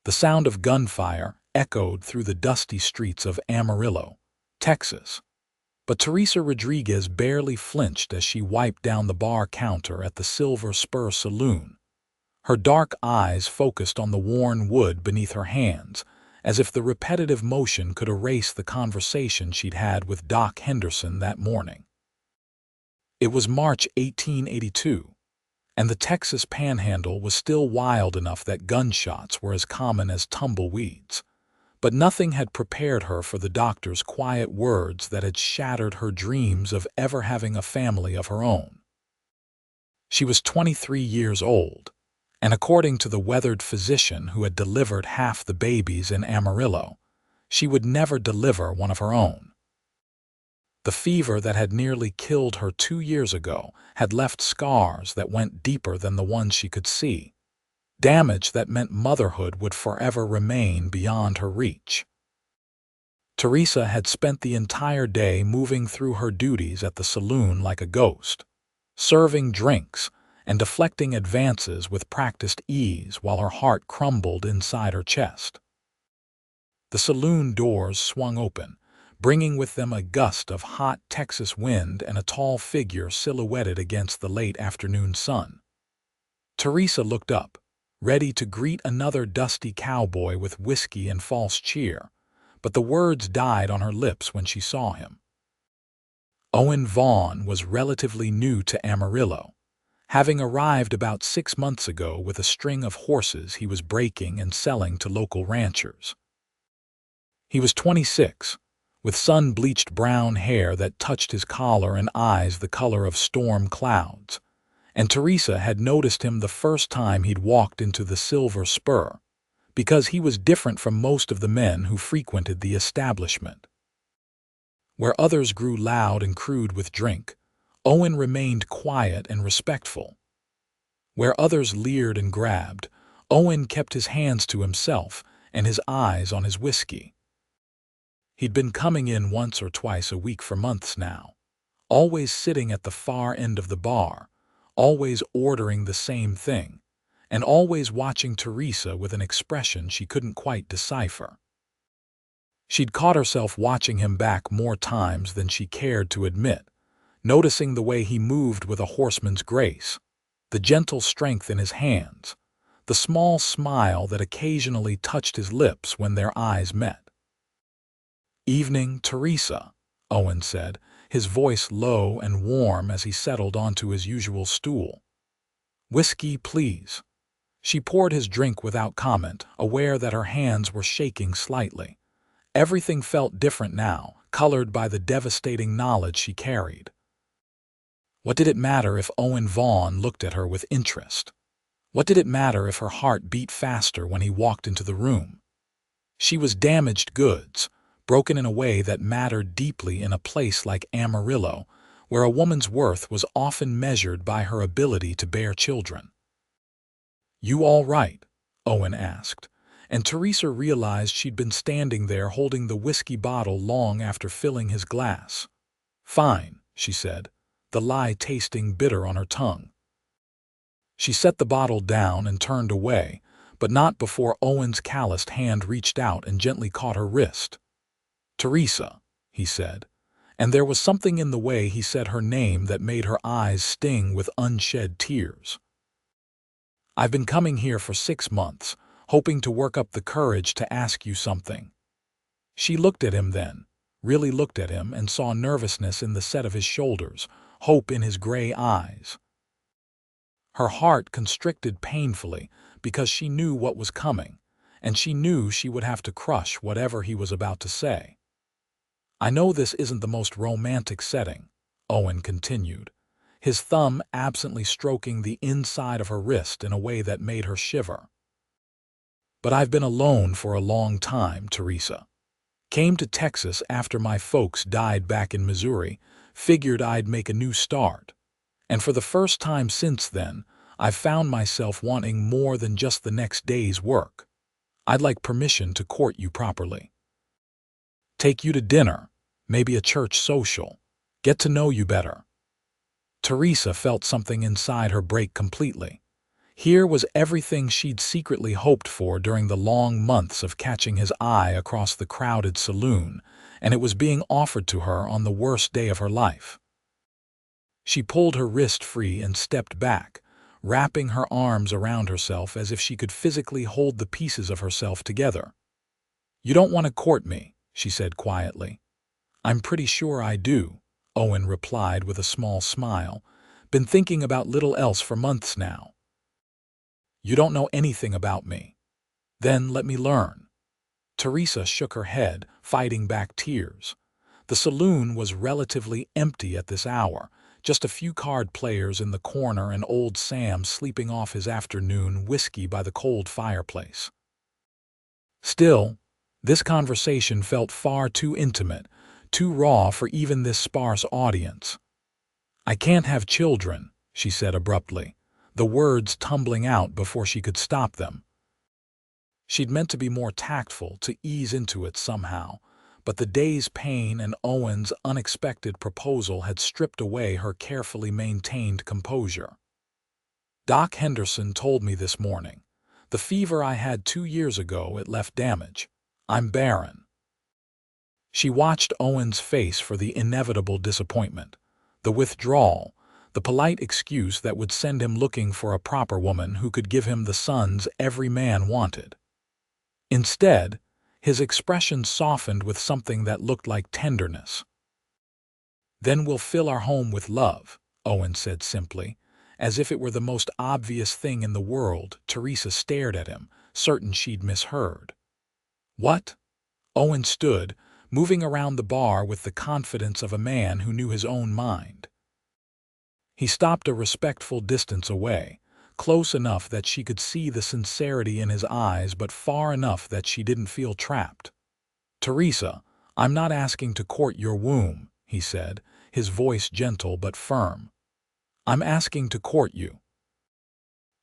The sound of gunfire echoed through the dusty streets of Amarillo, Texas. But Teresa Rodriguez barely flinched as she wiped down the bar counter at the Silver Spur Saloon. Her dark eyes focused on the worn wood beneath her hands, as if the repetitive motion could erase the conversation she'd had with Doc Henderson that morning. It was March 1882, and the Texas Panhandle was still wild enough that gunshots were as common as tumbleweeds. But nothing had prepared her for the doctor's quiet words that had shattered her dreams of ever having a family of her own. She was 23 years old, and according to the weathered physician who had delivered half the babies in Amarillo, she would never deliver one of her own. The fever that had nearly killed her 2 years ago had left scars that went deeper than the ones she could see. Damage that meant motherhood would forever remain beyond her reach. Teresa had spent the entire day moving through her duties at the saloon like a ghost, serving drinks and deflecting advances with practiced ease while her heart crumbled inside her chest. The saloon doors swung open, bringing with them a gust of hot Texas wind and a tall figure silhouetted against the late afternoon sun. Teresa looked up, ready to greet another dusty cowboy with whiskey and false cheer, but the words died on her lips when she saw him. Owen Vaughn was relatively new to Amarillo, having arrived about 6 months ago with a string of horses he was breaking and selling to local ranchers. He was 26, with sun-bleached brown hair that touched his collar and eyes the color of storm clouds, and Teresa had noticed him the first time he'd walked into the Silver Spur, because he was different from most of the men who frequented the establishment. Where others grew loud and crude with drink, Owen remained quiet and respectful. Where others leered and grabbed, Owen kept his hands to himself and his eyes on his whiskey. He'd been coming in once or twice a week for months now, always sitting at the far end of the bar, always ordering the same thing, and always watching Teresa with an expression she couldn't quite decipher. She'd caught herself watching him back more times than she cared to admit, noticing the way he moved with a horseman's grace, the gentle strength in his hands, the small smile that occasionally touched his lips when their eyes met. "Evening, Teresa," Owen said, his voice low and warm as he settled onto his usual stool. "Whiskey, please." She poured his drink without comment, aware that her hands were shaking slightly. Everything felt different now, colored by the devastating knowledge she carried. What did it matter if Owen Vaughn looked at her with interest? What did it matter if her heart beat faster when he walked into the room? She was damaged goods, broken in a way that mattered deeply in a place like Amarillo, where a woman's worth was often measured by her ability to bear children. "You all right?" Owen asked, and Teresa realized she'd been standing there holding the whiskey bottle long after filling his glass. "Fine," she said, the lie tasting bitter on her tongue. She set the bottle down and turned away, but not before Owen's calloused hand reached out and gently caught her wrist. "Teresa," he said, and there was something in the way he said her name that made her eyes sting with unshed tears. "I've been coming here for 6 months, hoping to work up the courage to ask you something." She looked at him then, really looked at him, and saw nervousness in the set of his shoulders, hope in his gray eyes. Her heart constricted painfully because she knew what was coming, and she knew she would have to crush whatever he was about to say. "I know this isn't the most romantic setting," Owen continued, his thumb absently stroking the inside of her wrist in a way that made her shiver. "But I've been alone for a long time, Teresa. Came to Texas after my folks died back in Missouri, figured I'd make a new start. And for the first time since then, I've found myself wanting more than just the next day's work. I'd like permission to court you properly. Take you to dinner, maybe a church social, get to know you better." Teresa felt something inside her break completely. Here was everything she'd secretly hoped for during the long months of catching his eye across the crowded saloon, and it was being offered to her on the worst day of her life. She pulled her wrist free and stepped back, wrapping her arms around herself as if she could physically hold the pieces of herself together. "You don't want to court me," she said quietly. "I'm pretty sure I do," Owen replied with a small smile. "Been thinking about little else for months now." "You don't know anything about me." "Then let me learn." Teresa shook her head, fighting back tears. The saloon was relatively empty at this hour, just a few card players in the corner and old Sam sleeping off his afternoon whiskey by the cold fireplace. Still, this conversation felt far too intimate, too raw for even this sparse audience. "I can't have children," she said abruptly, the words tumbling out before she could stop them. She'd meant to be more tactful, to ease into it somehow, but the day's pain and Owen's unexpected proposal had stripped away her carefully maintained composure. "Doc Henderson told me this morning. The fever I had 2 years ago, it left damage. I'm barren." She watched Owen's face for the inevitable disappointment, the withdrawal, the polite excuse that would send him looking for a proper woman who could give him the sons every man wanted. Instead, his expression softened with something that looked like tenderness. "Then we'll fill our home with love," Owen said simply. As if it were the most obvious thing in the world, Teresa stared at him, certain she'd misheard. "What?" Owen stood, moving around the bar with the confidence of a man who knew his own mind. He stopped a respectful distance away, close enough that she could see the sincerity in his eyes but far enough that she didn't feel trapped. "Teresa, I'm not asking to court your womb," he said, his voice gentle but firm. "I'm asking to court you.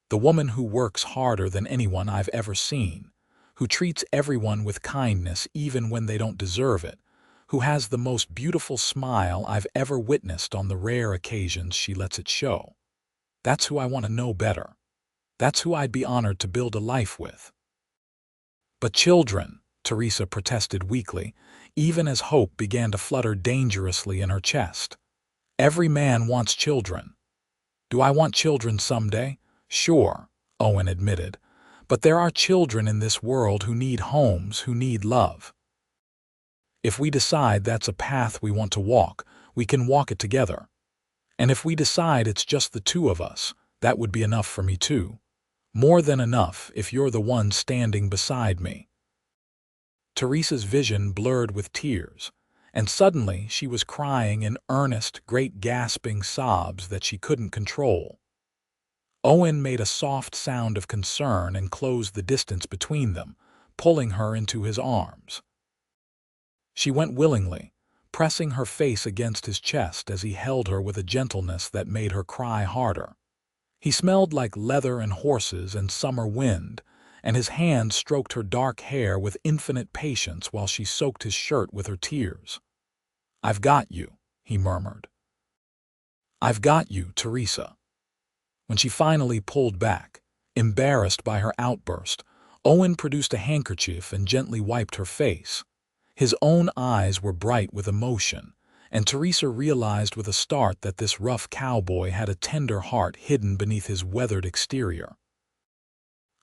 The woman who works harder than anyone I've ever seen, who treats everyone with kindness even when they don't deserve it, who has the most beautiful smile I've ever witnessed on the rare occasions she lets it show. That's who I want to know better. That's who I'd be honored to build a life with." "But children," Teresa protested weakly, even as hope began to flutter dangerously in her chest. "Every man wants children." "Do I want children someday?" "Sure," Owen admitted. "But there are children in this world who need homes, who need love. If we decide that's a path we want to walk, we can walk it together. And if we decide it's just the two of us, that would be enough for me too. More than enough if you're the one standing beside me." Teresa's vision blurred with tears, and suddenly she was crying in earnest, great gasping sobs that she couldn't control. Owen made a soft sound of concern and closed the distance between them, pulling her into his arms. She went willingly, pressing her face against his chest as he held her with a gentleness that made her cry harder. He smelled like leather and horses and summer wind, and his hand stroked her dark hair with infinite patience while she soaked his shirt with her tears. "I've got you," he murmured. "I've got you, Teresa." When she finally pulled back, embarrassed by her outburst, Owen produced a handkerchief and gently wiped her face. His own eyes were bright with emotion, and Teresa realized with a start that this rough cowboy had a tender heart hidden beneath his weathered exterior.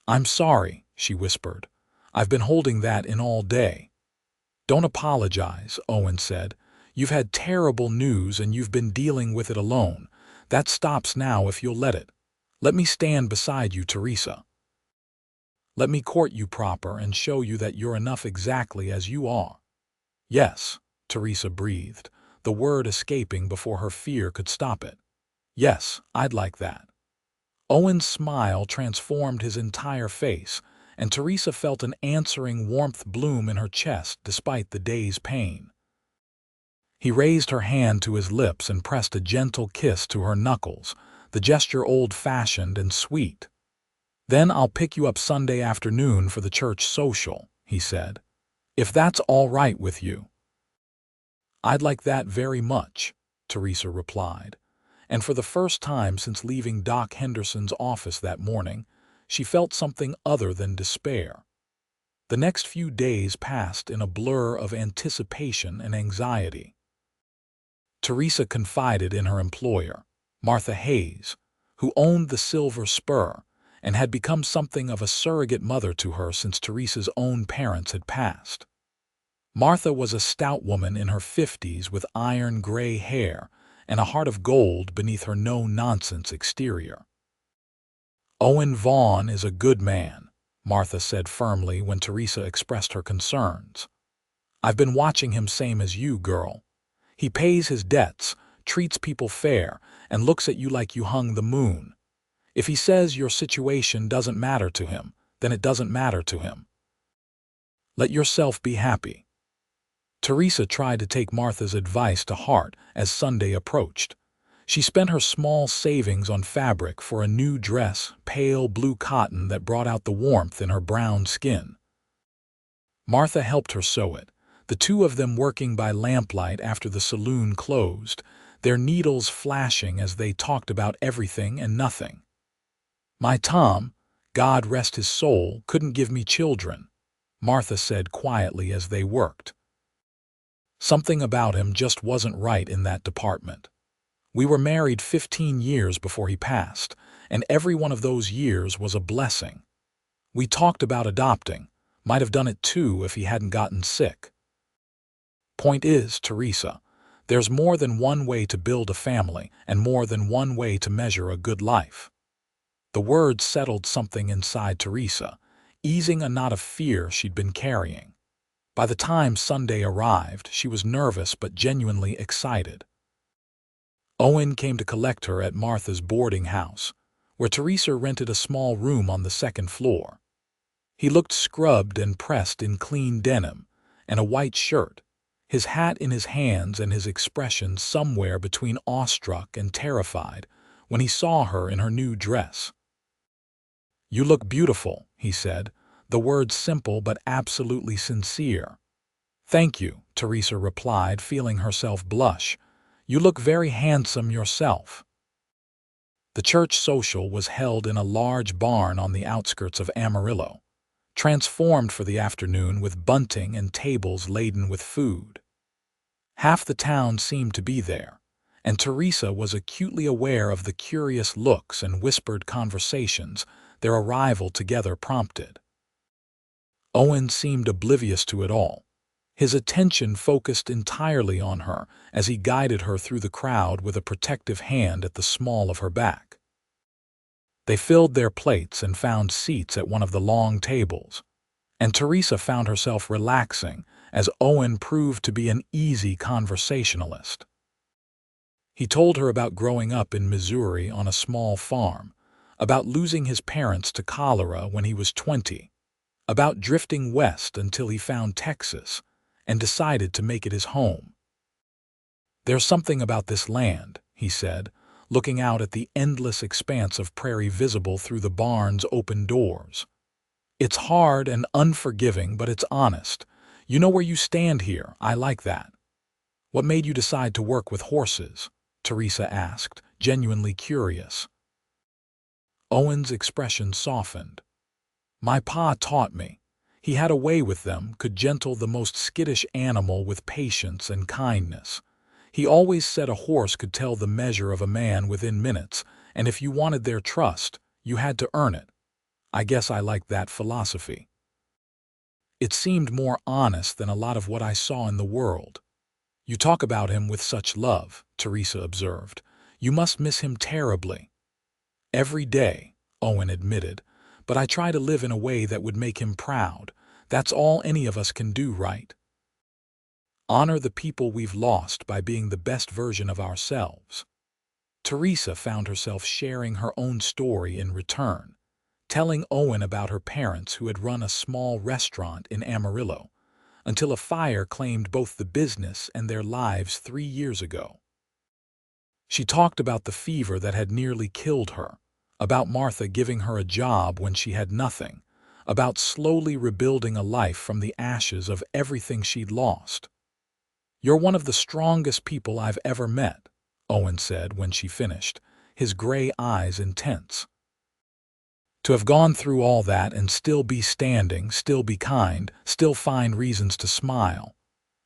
"I'm sorry," she whispered. "I've been holding that in all day." "Don't apologize," Owen said. "You've had terrible news and you've been dealing with it alone. That stops now if you'll let it. Let me stand beside you, Teresa. Let me court you proper and show you that you're enough exactly as you are." "Yes," Teresa breathed, the word escaping before her fear could stop it. "Yes, I'd like that." Owen's smile transformed his entire face, and Teresa felt an answering warmth bloom in her chest despite the day's pain. He raised her hand to his lips and pressed a gentle kiss to her knuckles, the gesture old-fashioned and sweet. "Then I'll pick you up Sunday afternoon for the church social," he said. "If that's all right with you." "I'd like that very much," Teresa replied, and for the first time since leaving Doc Henderson's office that morning, she felt something other than despair. The next few days passed in a blur of anticipation and anxiety. Teresa confided in her employer, Martha Hayes, who owned the Silver Spur and had become something of a surrogate mother to her since Teresa's own parents had passed. Martha was a stout woman in her 50s with iron-gray hair and a heart of gold beneath her no-nonsense exterior. "Owen Vaughn is a good man," Martha said firmly when Teresa expressed her concerns. "I've been watching him same as you, girl. He pays his debts, treats people fair, and looks at you like you hung the moon. If he says your situation doesn't matter to him, then it doesn't matter to him. Let yourself be happy." Teresa tried to take Martha's advice to heart as Sunday approached. She spent her small savings on fabric for a new dress, pale blue cotton that brought out the warmth in her brown skin. Martha helped her sew it, the two of them working by lamplight after the saloon closed, their needles flashing as they talked about everything and nothing. "My Tom, God rest his soul, couldn't give me children," Martha said quietly as they worked. "Something about him just wasn't right in that department. We were married 15 years before he passed, and every one of those years was a blessing. We talked about adopting, might have done it too if he hadn't gotten sick. Point is, Teresa, there's more than one way to build a family and more than one way to measure a good life." The words settled something inside Teresa, easing a knot of fear she'd been carrying. By the time Sunday arrived, she was nervous but genuinely excited. Owen came to collect her at Martha's boarding house, where Teresa rented a small room on the second floor. He looked scrubbed and pressed in clean denim and a white shirt, his hat in his hands and his expression somewhere between awestruck and terrified when he saw her in her new dress. "You look beautiful," he said, the words simple but absolutely sincere. "Thank you," Teresa replied, feeling herself blush. "You look very handsome yourself." The church social was held in a large barn on the outskirts of Amarillo, transformed for the afternoon with bunting and tables laden with food. Half the town seemed to be there, and Teresa was acutely aware of the curious looks and whispered conversations their arrival together prompted. Owen seemed oblivious to it all, his attention focused entirely on her as he guided her through the crowd with a protective hand at the small of her back. They filled their plates and found seats at one of the long tables, and Teresa found herself relaxing as Owen proved to be an easy conversationalist. He told her about growing up in Missouri on a small farm, about losing his parents to cholera when he was 20, about drifting west until he found Texas and decided to make it his home. "There's something about this land," he said, looking out at the endless expanse of prairie visible through the barn's open doors. "It's hard and unforgiving, but it's honest. You know where you stand here. I like that." "What made you decide to work with horses?" Teresa asked, genuinely curious. Owen's expression softened. "My pa taught me. He had a way with them, could gentle the most skittish animal with patience and kindness. He always said a horse could tell the measure of a man within minutes, and if you wanted their trust, you had to earn it. I guess I liked that philosophy. It seemed more honest than a lot of what I saw in the world." "You talk about him with such love," Teresa observed. "You must miss him terribly." "Every day," Owen admitted, "but I try to live in a way that would make him proud. That's all any of us can do, right? Honor the people we've lost by being the best version of ourselves." Teresa found herself sharing her own story in return, telling Owen about her parents who had run a small restaurant in Amarillo, until a fire claimed both the business and their lives 3 years ago. She talked about the fever that had nearly killed her, about Martha giving her a job when she had nothing, about slowly rebuilding a life from the ashes of everything she'd lost. "You're one of the strongest people I've ever met," Owen said when she finished, his gray eyes intense. To have gone through all that and still be standing, still be kind, still find reasons to smile.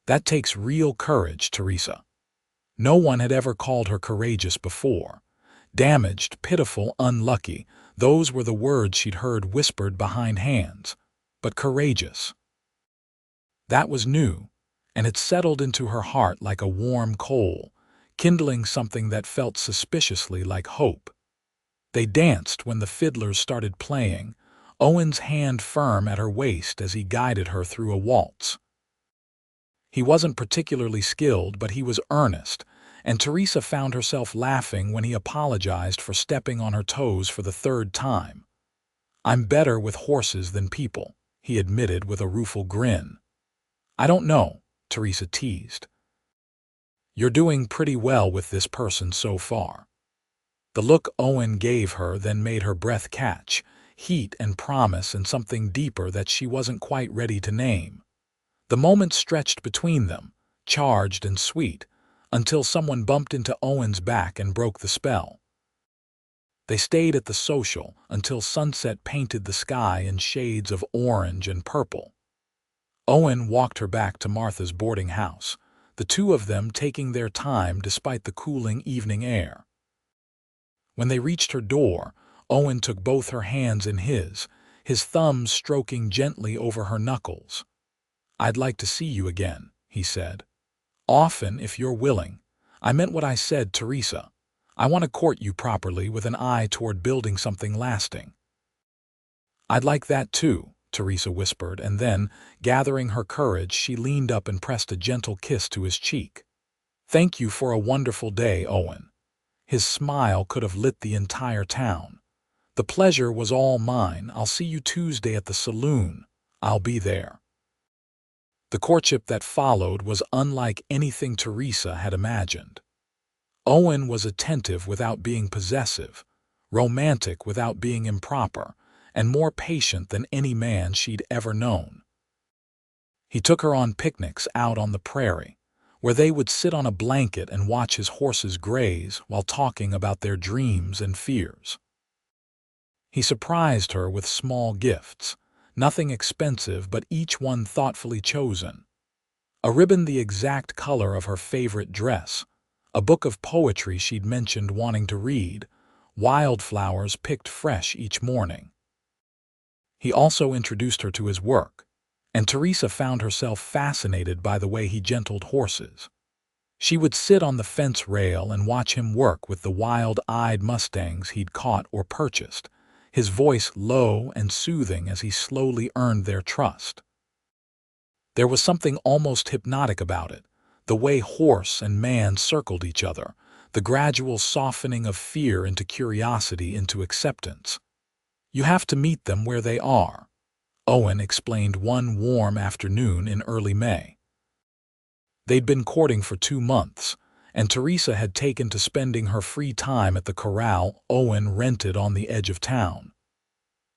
That takes real courage, Teresa. No one had ever called her courageous before. Damaged, pitiful, unlucky, those were the words she'd heard whispered behind hands. But courageous. That was new, and it settled into her heart like a warm coal, kindling something that felt suspiciously like hope. They danced when the fiddlers started playing, Owen's hand firm at her waist as he guided her through a waltz. He wasn't particularly skilled, but he was earnest, and Teresa found herself laughing when he apologized for stepping on her toes for the third time. "I'm better with horses than people," he admitted with a rueful grin. "I don't know," Teresa teased. "You're doing pretty well with this person so far." The look Owen gave her then made her breath catch, heat and promise and something deeper that she wasn't quite ready to name. The moment stretched between them, charged and sweet, until someone bumped into Owen's back and broke the spell. They stayed at the social until sunset painted the sky in shades of orange and purple. Owen walked her back to Martha's boarding house, the two of them taking their time despite the cooling evening air. When they reached her door, Owen took both her hands in his thumbs stroking gently over her knuckles. "I'd like to see you again," he said. "Often, if you're willing. I meant what I said, Teresa. I want to court you properly with an eye toward building something lasting." "I'd like that too," Teresa whispered, and then, gathering her courage, she leaned up and pressed a gentle kiss to his cheek. "Thank you for a wonderful day, Owen." His smile could have lit the entire town. "The pleasure was all mine. I'll see you Tuesday at the saloon. I'll be there." The courtship that followed was unlike anything Teresa had imagined. Owen was attentive without being possessive, romantic without being improper, and more patient than any man she'd ever known. He took her on picnics out on the prairie, where they would sit on a blanket and watch his horses graze while talking about their dreams and fears. He surprised her with small gifts, nothing expensive but each one thoughtfully chosen. A ribbon the exact color of her favorite dress, a book of poetry she'd mentioned wanting to read, wildflowers picked fresh each morning. He also introduced her to his work, and Teresa found herself fascinated by the way he gentled horses. She would sit on the fence rail and watch him work with the wild-eyed mustangs he'd caught or purchased, his voice low and soothing as he slowly earned their trust. There was something almost hypnotic about it, the way horse and man circled each other, the gradual softening of fear into curiosity into acceptance. "You have to meet them where they are," Owen explained one warm afternoon in early May. They'd been courting for 2 months, and Teresa had taken to spending her free time at the corral Owen rented on the edge of town.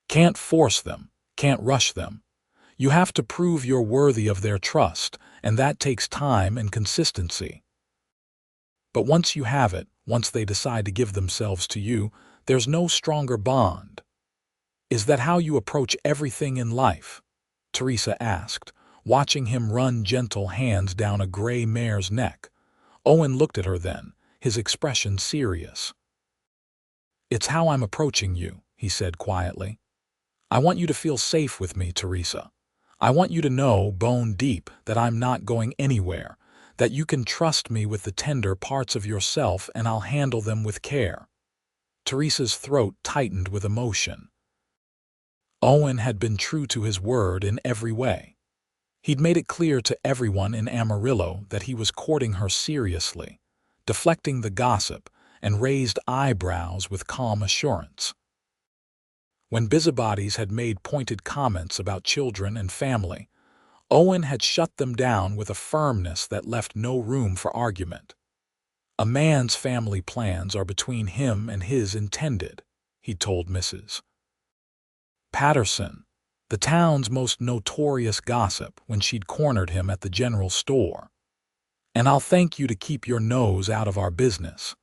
"Can't force them, can't rush them. You have to prove you're worthy of their trust, and that takes time and consistency. But once you have it, once they decide to give themselves to you, there's no stronger bond." "Is that how you approach everything in life?" Teresa asked, watching him run gentle hands down a gray mare's neck. Owen looked at her then, his expression serious. "It's how I'm approaching you," he said quietly. "I want you to feel safe with me, Teresa. I want you to know, bone deep, that I'm not going anywhere, that you can trust me with the tender parts of yourself and I'll handle them with care." Teresa's throat tightened with emotion. Owen had been true to his word in every way. He'd made it clear to everyone in Amarillo that he was courting her seriously, deflecting the gossip, and raised eyebrows with calm assurance. When busybodies had made pointed comments about children and family, Owen had shut them down with a firmness that left no room for argument. "A man's family plans are between him and his intended," he told Mrs. Patterson, the town's most notorious gossip, when she'd cornered him at the general store. "And I'll thank you to keep your nose out of our business,"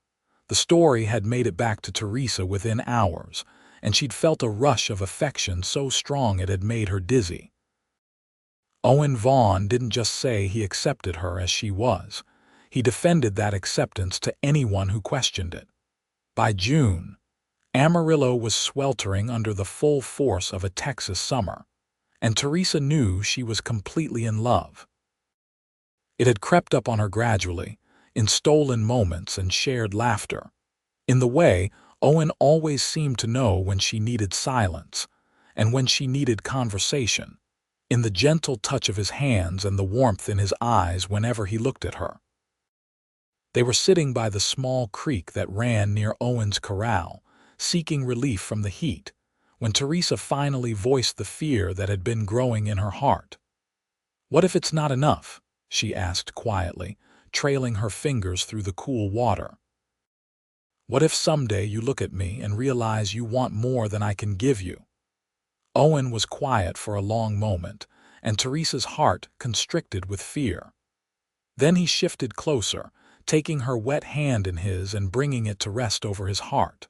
The story had made it back to Teresa within hours, and she'd felt a rush of affection so strong it had made her dizzy. Owen Vaughn didn't just say he accepted her as she was. He defended that acceptance to anyone who questioned it. By June, Amarillo was sweltering under the full force of a Texas summer, and Teresa knew she was completely in love. It had crept up on her gradually, in stolen moments and shared laughter. In the way, Owen always seemed to know when she needed silence and when she needed conversation, in the gentle touch of his hands and the warmth in his eyes whenever he looked at her. They were sitting by the small creek that ran near Owen's corral, seeking relief from the heat, when Teresa finally voiced the fear that had been growing in her heart. "What if it's not enough?" she asked quietly, trailing her fingers through the cool water. "What if someday you look at me and realize you want more than I can give you?" Owen was quiet for a long moment, and Teresa's heart constricted with fear. Then he shifted closer, taking her wet hand in his and bringing it to rest over his heart.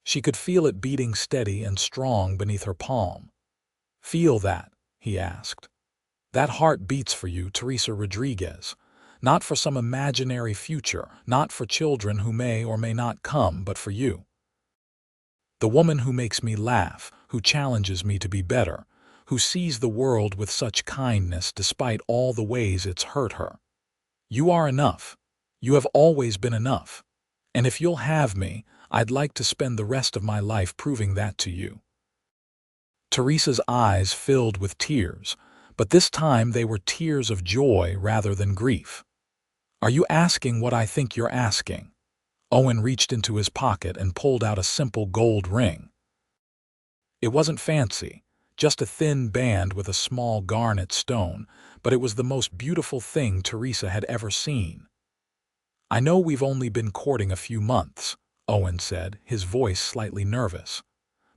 She could feel it beating steady and strong beneath her palm. "Feel that?" he asked. "That heart beats for you, Teresa Rodriguez. Not for some imaginary future, not for children who may or may not come, but for you. The woman who makes me laugh, who challenges me to be better, who sees the world with such kindness despite all the ways it's hurt her. You are enough. You have always been enough. And if you'll have me, I'd like to spend the rest of my life proving that to you." Teresa's eyes filled with tears, but this time they were tears of joy rather than grief. "Are you asking what I think you're asking?" Owen reached into his pocket and pulled out a simple gold ring. It wasn't fancy, just a thin band with a small garnet stone, but it was the most beautiful thing Teresa had ever seen. "I know we've only been courting a few months," Owen said, his voice slightly nervous.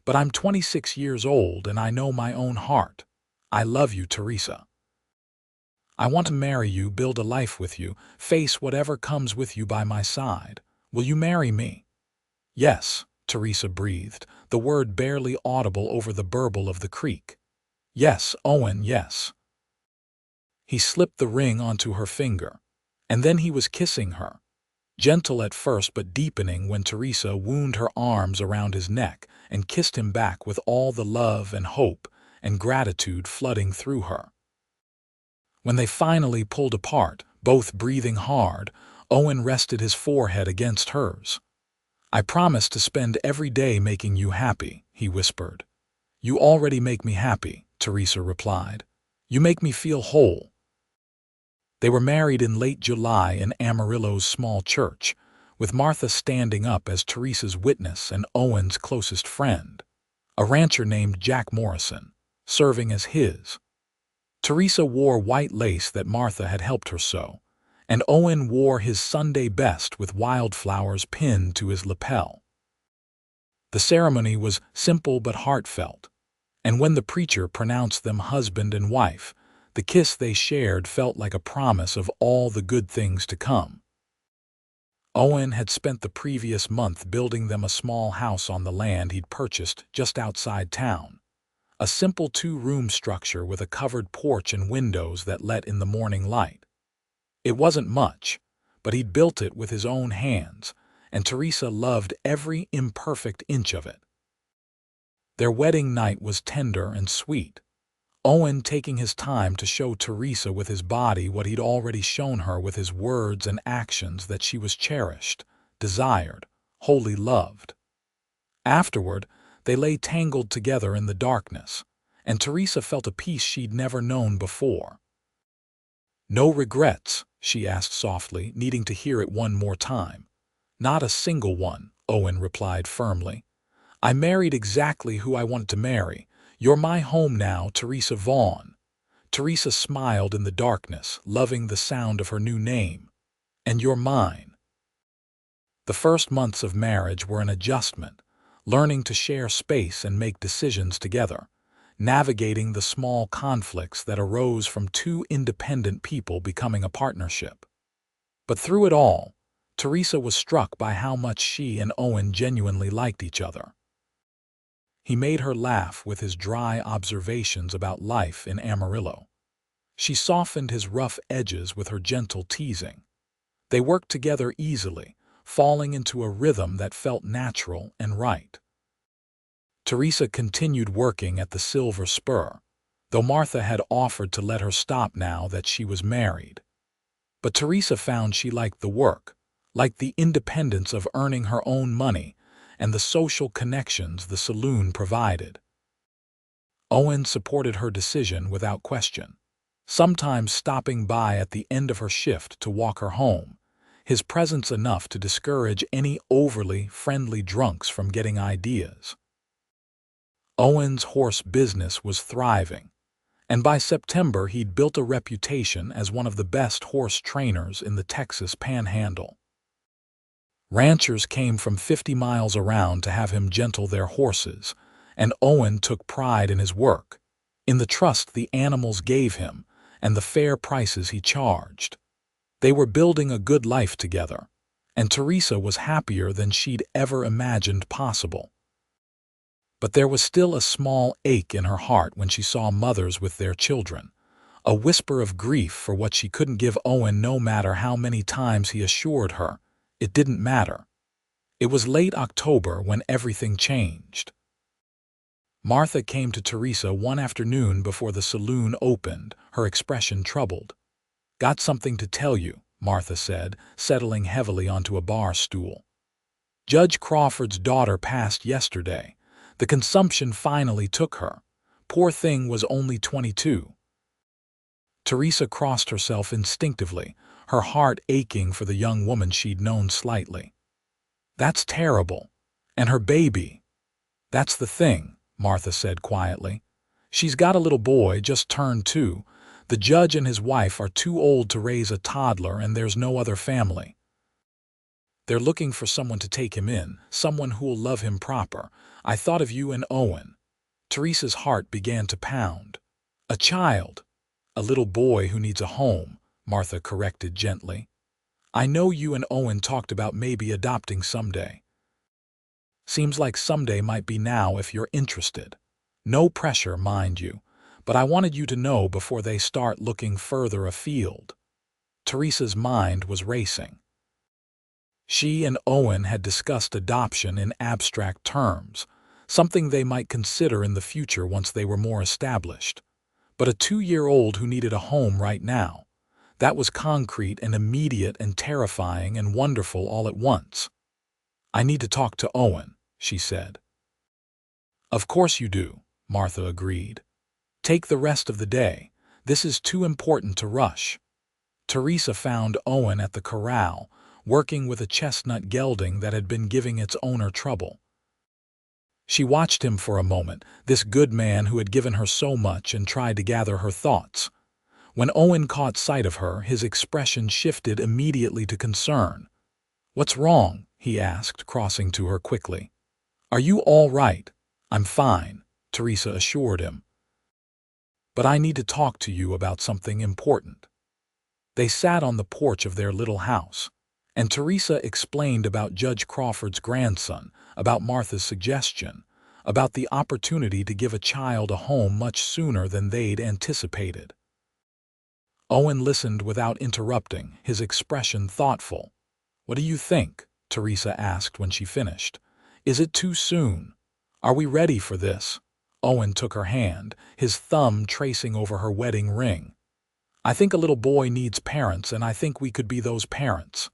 "But I'm 26 years old and I know my own heart. I love you, Teresa. I want to marry you, build a life with you, face whatever comes with you by my side. Will you marry me?" "Yes," Teresa breathed, the word barely audible over the burble of the creek. "Yes, Owen, yes." He slipped the ring onto her finger, and then he was kissing her, gentle at first but deepening when Teresa wound her arms around his neck and kissed him back with all the love and hope and gratitude flooding through her. When they finally pulled apart, both breathing hard, Owen rested his forehead against hers. "I promise to spend every day making you happy," he whispered. "You already make me happy," Teresa replied. "You make me feel whole." They were married in late July in Amarillo's small church, with Martha standing up as Teresa's witness and Owen's closest friend, a rancher named Jack Morrison, serving as his. Teresa wore white lace that Martha had helped her sew, and Owen wore his Sunday best with wildflowers pinned to his lapel. The ceremony was simple but heartfelt, and when the preacher pronounced them husband and wife, the kiss they shared felt like a promise of all the good things to come. Owen had spent the previous month building them a small house on the land he'd purchased just outside town, a simple 2-room structure with a covered porch and windows that let in the morning light. It wasn't much, but he'd built it with his own hands, and Teresa loved every imperfect inch of it. Their wedding night was tender and sweet, Owen taking his time to show Teresa with his body what he'd already shown her with his words and actions, that she was cherished, desired, wholly loved. Afterward, they lay tangled together in the darkness, and Teresa felt a peace she'd never known before. "No regrets?" she asked softly, needing to hear it one more time. "Not a single one," Owen replied firmly. "I married exactly who I wanted to marry. You're my home now, Teresa Vaughn." Teresa smiled in the darkness, loving the sound of her new name. "And you're mine." The first months of marriage were an adjustment, learning to share space and make decisions together, navigating the small conflicts that arose from two independent people becoming a partnership. But through it all, Teresa was struck by how much she and Owen genuinely liked each other. He made her laugh with his dry observations about life in Amarillo. She softened his rough edges with her gentle teasing. They worked together easily, falling into a rhythm that felt natural and right. Teresa continued working at the Silver Spur, though Martha had offered to let her stop now that she was married. But Teresa found she liked the work, liked the independence of earning her own money, and the social connections the saloon provided. Owen supported her decision without question, sometimes stopping by at the end of her shift to walk her home, his presence enough to discourage any overly friendly drunks from getting ideas. Owen's horse business was thriving, and by September he'd built a reputation as one of the best horse trainers in the Texas Panhandle. Ranchers came from 50 miles around to have him gentle their horses, and Owen took pride in his work, in the trust the animals gave him, and the fair prices he charged. They were building a good life together, and Teresa was happier than she'd ever imagined possible. But there was still a small ache in her heart when she saw mothers with their children, a whisper of grief for what she couldn't give Owen no matter how many times he assured her it didn't matter. It was late October when everything changed. Martha came to Teresa one afternoon before the saloon opened, her expression troubled. "Got something to tell you," Martha said, settling heavily onto a bar stool. "Judge Crawford's daughter passed yesterday. The consumption finally took her. Poor thing was only 22. Teresa crossed herself instinctively, her heart aching for the young woman she'd known slightly. "That's terrible. And her baby." "That's the thing," Martha said quietly. "She's got a little boy, just turned 2. The judge and his wife are too old to raise a toddler, and there's no other family. They're looking for someone to take him in, someone who'll love him proper. I thought of you and Owen." Teresa's heart began to pound. "A child. A little boy who needs a home," Martha corrected gently. "I know you and Owen talked about maybe adopting someday. Seems like someday might be now if you're interested. No pressure, mind you, but I wanted you to know before they start looking further afield." Teresa's mind was racing. She and Owen had discussed adoption in abstract terms, something they might consider in the future once they were more established. But a 2-year-old who needed a home right now, that was concrete and immediate and terrifying and wonderful all at once. "I need to talk to Owen," she said. "Of course you do," Martha agreed. "Take the rest of the day. This is too important to rush." Teresa found Owen at the corral, working with a chestnut gelding that had been giving its owner trouble. She watched him for a moment, this good man who had given her so much, and tried to gather her thoughts. When Owen caught sight of her, his expression shifted immediately to concern. "What's wrong?" he asked, crossing to her quickly. "Are you all right?" "I'm fine," Teresa assured him. "But I need to talk to you about something important." They sat on the porch of their little house, and Teresa explained about Judge Crawford's grandson, about Martha's suggestion, about the opportunity to give a child a home much sooner than they'd anticipated. Owen listened without interrupting, his expression thoughtful. "What do you think?" Teresa asked when she finished. "Is it too soon? Are we ready for this?" Owen took her hand, his thumb tracing over her wedding ring. "I think a little boy needs parents, and I think we could be those parents."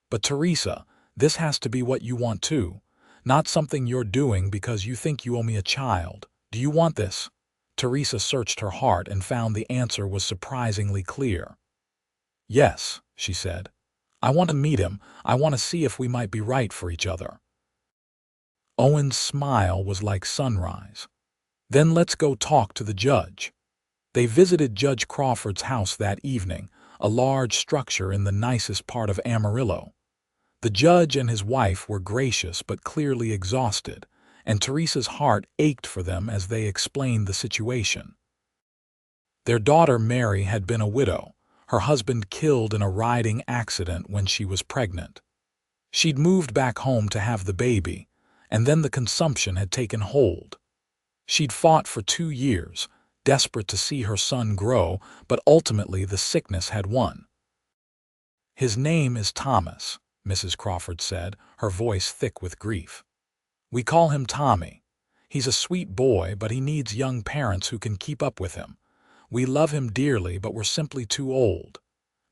"But Teresa, this has to be what you want too, not something you're doing because you think you owe me a child. Do you want this?" Teresa searched her heart and found the answer was surprisingly clear. "Yes," she said. "I want to meet him. I want to see if we might be right for each other." Owen's smile was like sunrise. "Then let's go talk to the judge." They visited Judge Crawford's house that evening, a large structure in the nicest part of Amarillo. The judge and his wife were gracious but clearly exhausted, and Teresa's heart ached for them as they explained the situation. Their daughter Mary had been a widow, her husband killed in a riding accident when she was pregnant. She'd moved back home to have the baby, and then the consumption had taken hold. She'd fought for 2 years, desperate to see her son grow, but ultimately the sickness had won. "His name is Thomas," Mrs. Crawford said, her voice thick with grief. "We call him Tommy. He's a sweet boy, but he needs young parents who can keep up with him. We love him dearly, but we're simply too old.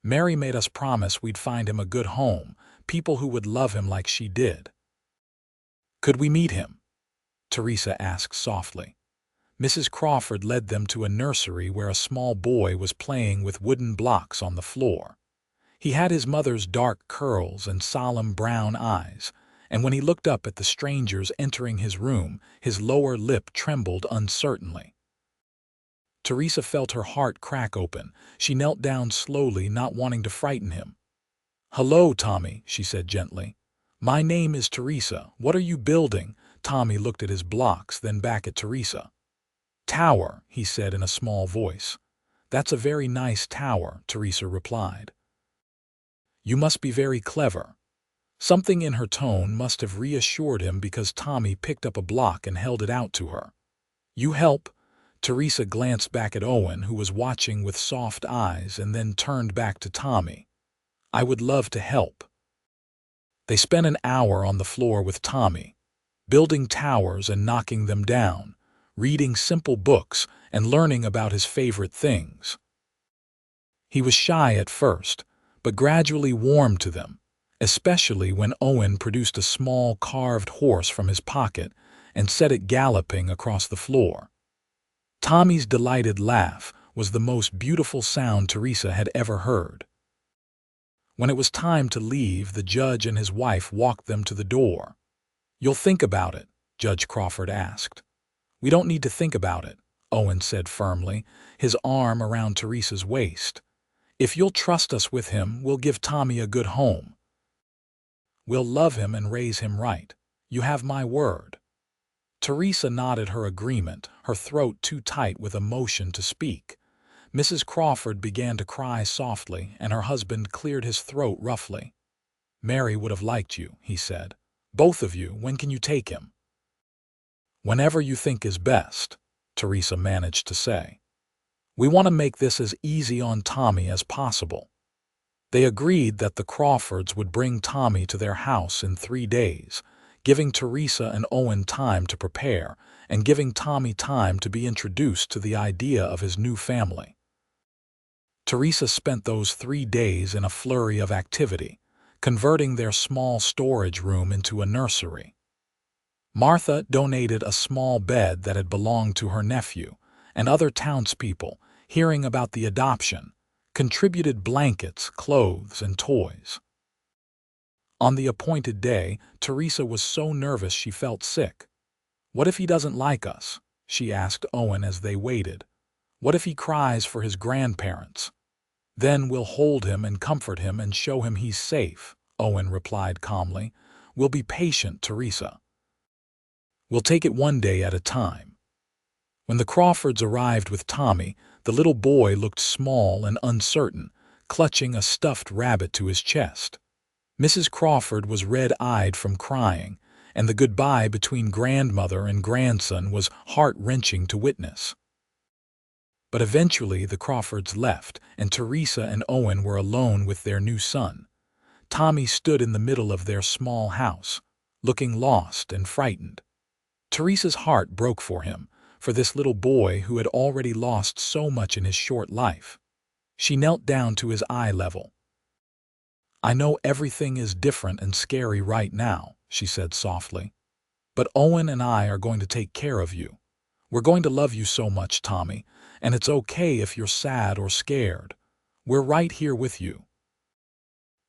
Mary made us promise we'd find him a good home, people who would love him like she did." "Could we meet him?" Teresa asked softly. Mrs. Crawford led them to a nursery where a small boy was playing with wooden blocks on the floor. He had his mother's dark curls and solemn brown eyes, and when he looked up at the strangers entering his room, his lower lip trembled uncertainly. Teresa felt her heart crack open. She knelt down slowly, not wanting to frighten him. "Hello, Tommy," she said gently. "My name is Teresa. What are you building?" Tommy looked at his blocks, then back at Teresa. "Tower," he said in a small voice. "That's a very nice tower," Teresa replied. "You must be very clever." Something in her tone must have reassured him because Tommy picked up a block and held it out to her. "You help?" Teresa glanced back at Owen, who was watching with soft eyes, and then turned back to Tommy. "I would love to help." They spent an hour on the floor with Tommy, building towers and knocking them down, reading simple books and learning about his favorite things. He was shy at first, but gradually warmed to them, especially when Owen produced a small carved horse from his pocket and set it galloping across the floor. Tommy's delighted laugh was the most beautiful sound Teresa had ever heard. When it was time to leave, the judge and his wife walked them to the door. "You'll think about it?" Judge Crawford asked. "We don't need to think about it," Owen said firmly, his arm around Teresa's waist. "If you'll trust us with him, we'll give Tommy a good home. We'll love him and raise him right. You have my word." Teresa nodded her agreement, her throat too tight with emotion to speak. Mrs. Crawford began to cry softly, and her husband cleared his throat roughly. "Mary would have liked you," he said. "Both of you. When can you take him?" "Whenever you think is best," Teresa managed to say. "We want to make this as easy on Tommy as possible." They agreed that the Crawfords would bring Tommy to their house in 3 days, giving Teresa and Owen time to prepare and giving Tommy time to be introduced to the idea of his new family. Teresa spent those 3 days in a flurry of activity, converting their small storage room into a nursery. Martha donated a small bed that had belonged to her nephew, and other townspeople, hearing about the adoption, contributed blankets, clothes, and toys. On the appointed day, Teresa was so nervous she felt sick. "What if he doesn't like us?" she asked Owen as they waited. "What if he cries for his grandparents?" "Then we'll hold him and comfort him and show him he's safe," Owen replied calmly. "We'll be patient, Teresa. We'll take it one day at a time." When the Crawfords arrived with Tommy, the little boy looked small and uncertain, clutching a stuffed rabbit to his chest. Mrs. Crawford was red-eyed from crying, and the goodbye between grandmother and grandson was heart-wrenching to witness. But eventually the Crawfords left, and Teresa and Owen were alone with their new son. Tommy stood in the middle of their small house, looking lost and frightened. Teresa's heart broke for him, for this little boy who had already lost so much in his short life. She knelt down to his eye level. "I know everything is different and scary right now," she said softly. "But Owen and I are going to take care of you. We're going to love you so much, Tommy, and it's okay if you're sad or scared. We're right here with you."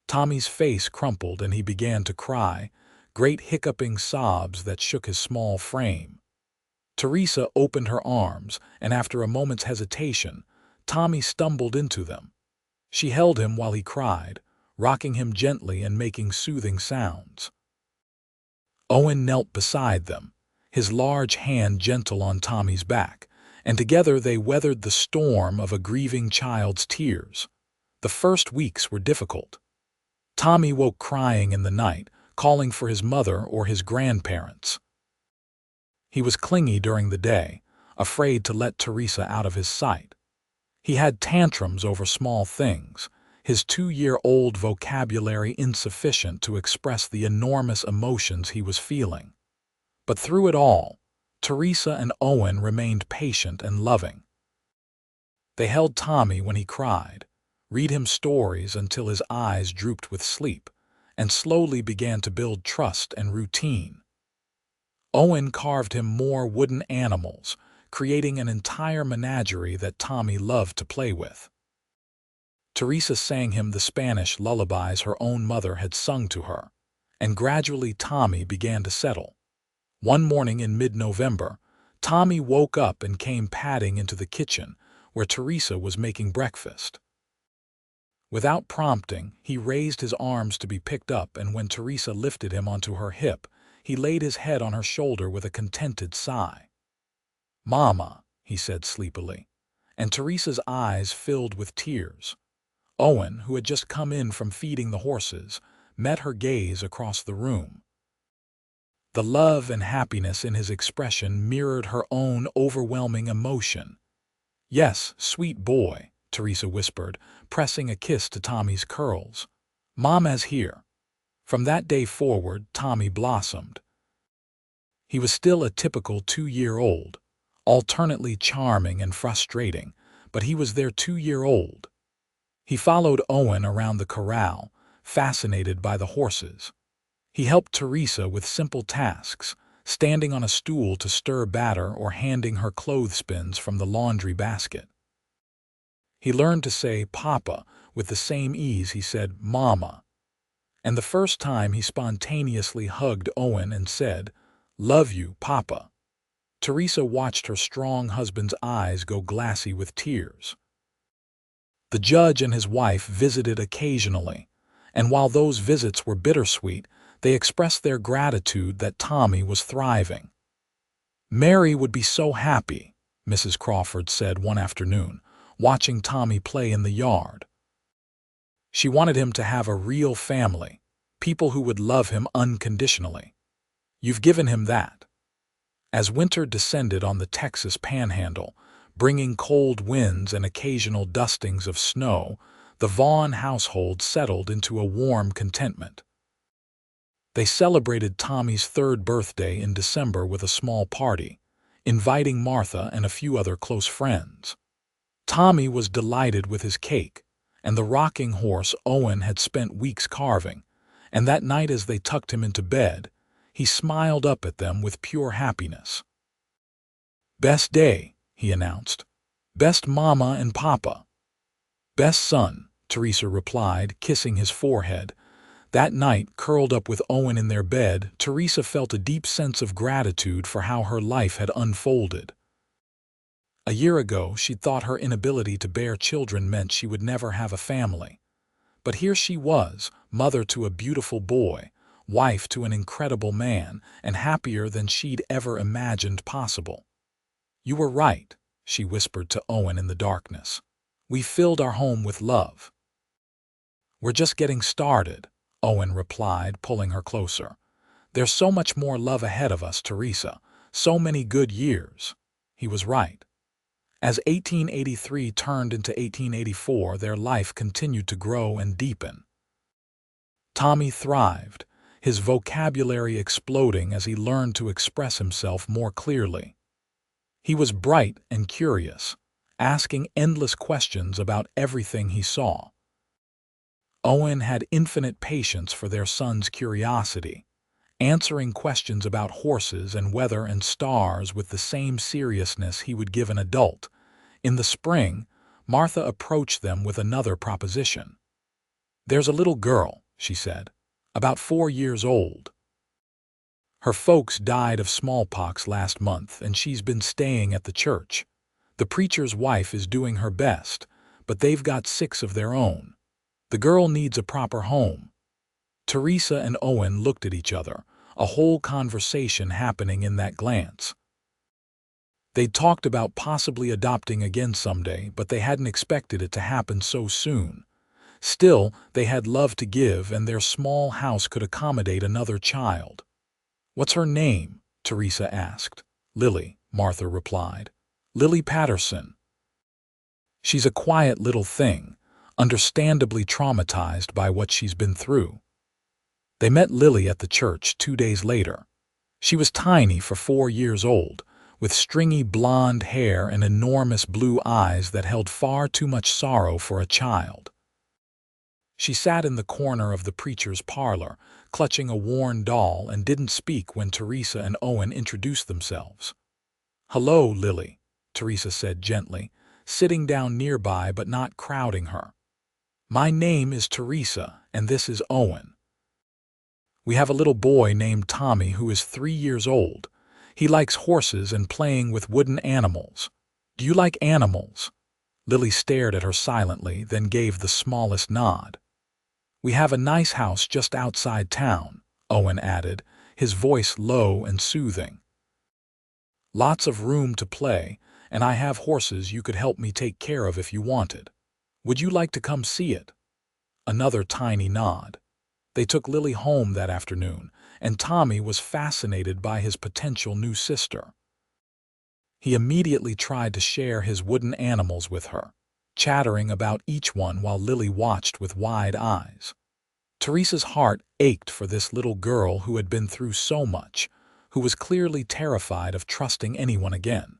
Tommy's face crumpled and he began to cry, great hiccuping sobs that shook his small frame. Teresa opened her arms, and after a moment's hesitation, Tommy stumbled into them. She held him while he cried, rocking him gently and making soothing sounds. Owen knelt beside them, his large hand gentle on Tommy's back, and together they weathered the storm of a grieving child's tears. The first weeks were difficult. Tommy woke crying in the night, calling for his mother or his grandparents. He was clingy during the day, afraid to let Teresa out of his sight. He had tantrums over small things, his 2-year-old vocabulary insufficient to express the enormous emotions he was feeling. But through it all, Teresa and Owen remained patient and loving. They held Tommy when he cried, read him stories until his eyes drooped with sleep, and slowly began to build trust and routine. Owen carved him more wooden animals, creating an entire menagerie that Tommy loved to play with. Teresa sang him the Spanish lullabies her own mother had sung to her, and gradually Tommy began to settle. One morning in mid-November, Tommy woke up and came padding into the kitchen, where Teresa was making breakfast. Without prompting, he raised his arms to be picked up, and when Teresa lifted him onto her hip, he laid his head on her shoulder with a contented sigh. "Mama," he said sleepily, and Teresa's eyes filled with tears. Owen, who had just come in from feeding the horses, met her gaze across the room. The love and happiness in his expression mirrored her own overwhelming emotion. "Yes, sweet boy," Teresa whispered, pressing a kiss to Tommy's curls. "Mama's here." From that day forward, Tommy blossomed. He was still a typical 2-year-old, alternately charming and frustrating, but he was their 2-year-old. He followed Owen around the corral, fascinated by the horses. He helped Teresa with simple tasks, standing on a stool to stir batter or handing her clothespins from the laundry basket. He learned to say "Papa" with the same ease he said "Mama." And the first time he spontaneously hugged Owen and said, "Love you, Papa." Teresa watched her strong husband's eyes go glassy with tears. The judge and his wife visited occasionally, and while those visits were bittersweet, they expressed their gratitude that Tommy was thriving. "Mary would be so happy," Mrs. Crawford said one afternoon, watching Tommy play in the yard. She wanted him to have a real family, people who would love him unconditionally. "You've given him that." As winter descended on the Texas Panhandle, bringing cold winds and occasional dustings of snow, the Vaughn household settled into a warm contentment. They celebrated Tommy's 3rd birthday in December with a small party, inviting Martha and a few other close friends. Tommy was delighted with his cake, and the rocking horse Owen had spent weeks carving, and that night as they tucked him into bed, he smiled up at them with pure happiness. "Best day," he announced. "Best Mama and Papa." "Best son," Teresa replied, kissing his forehead. That night, curled up with Owen in their bed, Teresa felt a deep sense of gratitude for how her life had unfolded. A year ago, she'd thought her inability to bear children meant she would never have a family. But here she was, mother to a beautiful boy, wife to an incredible man, and happier than she'd ever imagined possible. "You were right," she whispered to Owen in the darkness. "We filled our home with love." "We're just getting started," Owen replied, pulling her closer. "There's so much more love ahead of us, Teresa. So many good years." He was right. As 1883 turned into 1884, their life continued to grow and deepen. Tommy thrived, his vocabulary exploding as he learned to express himself more clearly. He was bright and curious, asking endless questions about everything he saw. Owen had infinite patience for their son's curiosity, answering questions about horses and weather and stars with the same seriousness he would give an adult. In the spring, Martha approached them with another proposition. "There's a little girl," she said, "about 4 years old. Her folks died of smallpox last month, and she's been staying at the church. The preacher's wife is doing her best, but they've got 6 of their own. The girl needs a proper home." Teresa and Owen looked at each other, a whole conversation happening in that glance. They'd talked about possibly adopting again someday, but they hadn't expected it to happen so soon. Still, they had love to give, and their small house could accommodate another child. "What's her name?" Teresa asked. "Lily," Martha replied. "Lily Patterson. She's a quiet little thing, understandably traumatized by what she's been through." They met Lily at the church 2 days later. She was tiny for 4 years old, with stringy blonde hair and enormous blue eyes that held far too much sorrow for a child. She sat in the corner of the preacher's parlor, clutching a worn doll, and didn't speak when Teresa and Owen introduced themselves. "Hello, Lily," Teresa said gently, sitting down nearby but not crowding her. "My name is Teresa, and this is Owen. We have a little boy named Tommy who is 3 years old. He likes horses and playing with wooden animals. Do you like animals?" Lily stared at her silently, then gave the smallest nod. "We have a nice house just outside town," Owen added, his voice low and soothing. "Lots of room to play, and I have horses you could help me take care of if you wanted. Would you like to come see it?" Another tiny nod. They took Lily home that afternoon, and Tommy was fascinated by his potential new sister. He immediately tried to share his wooden animals with her, chattering about each one while Lily watched with wide eyes. Teresa's heart ached for this little girl who had been through so much, who was clearly terrified of trusting anyone again.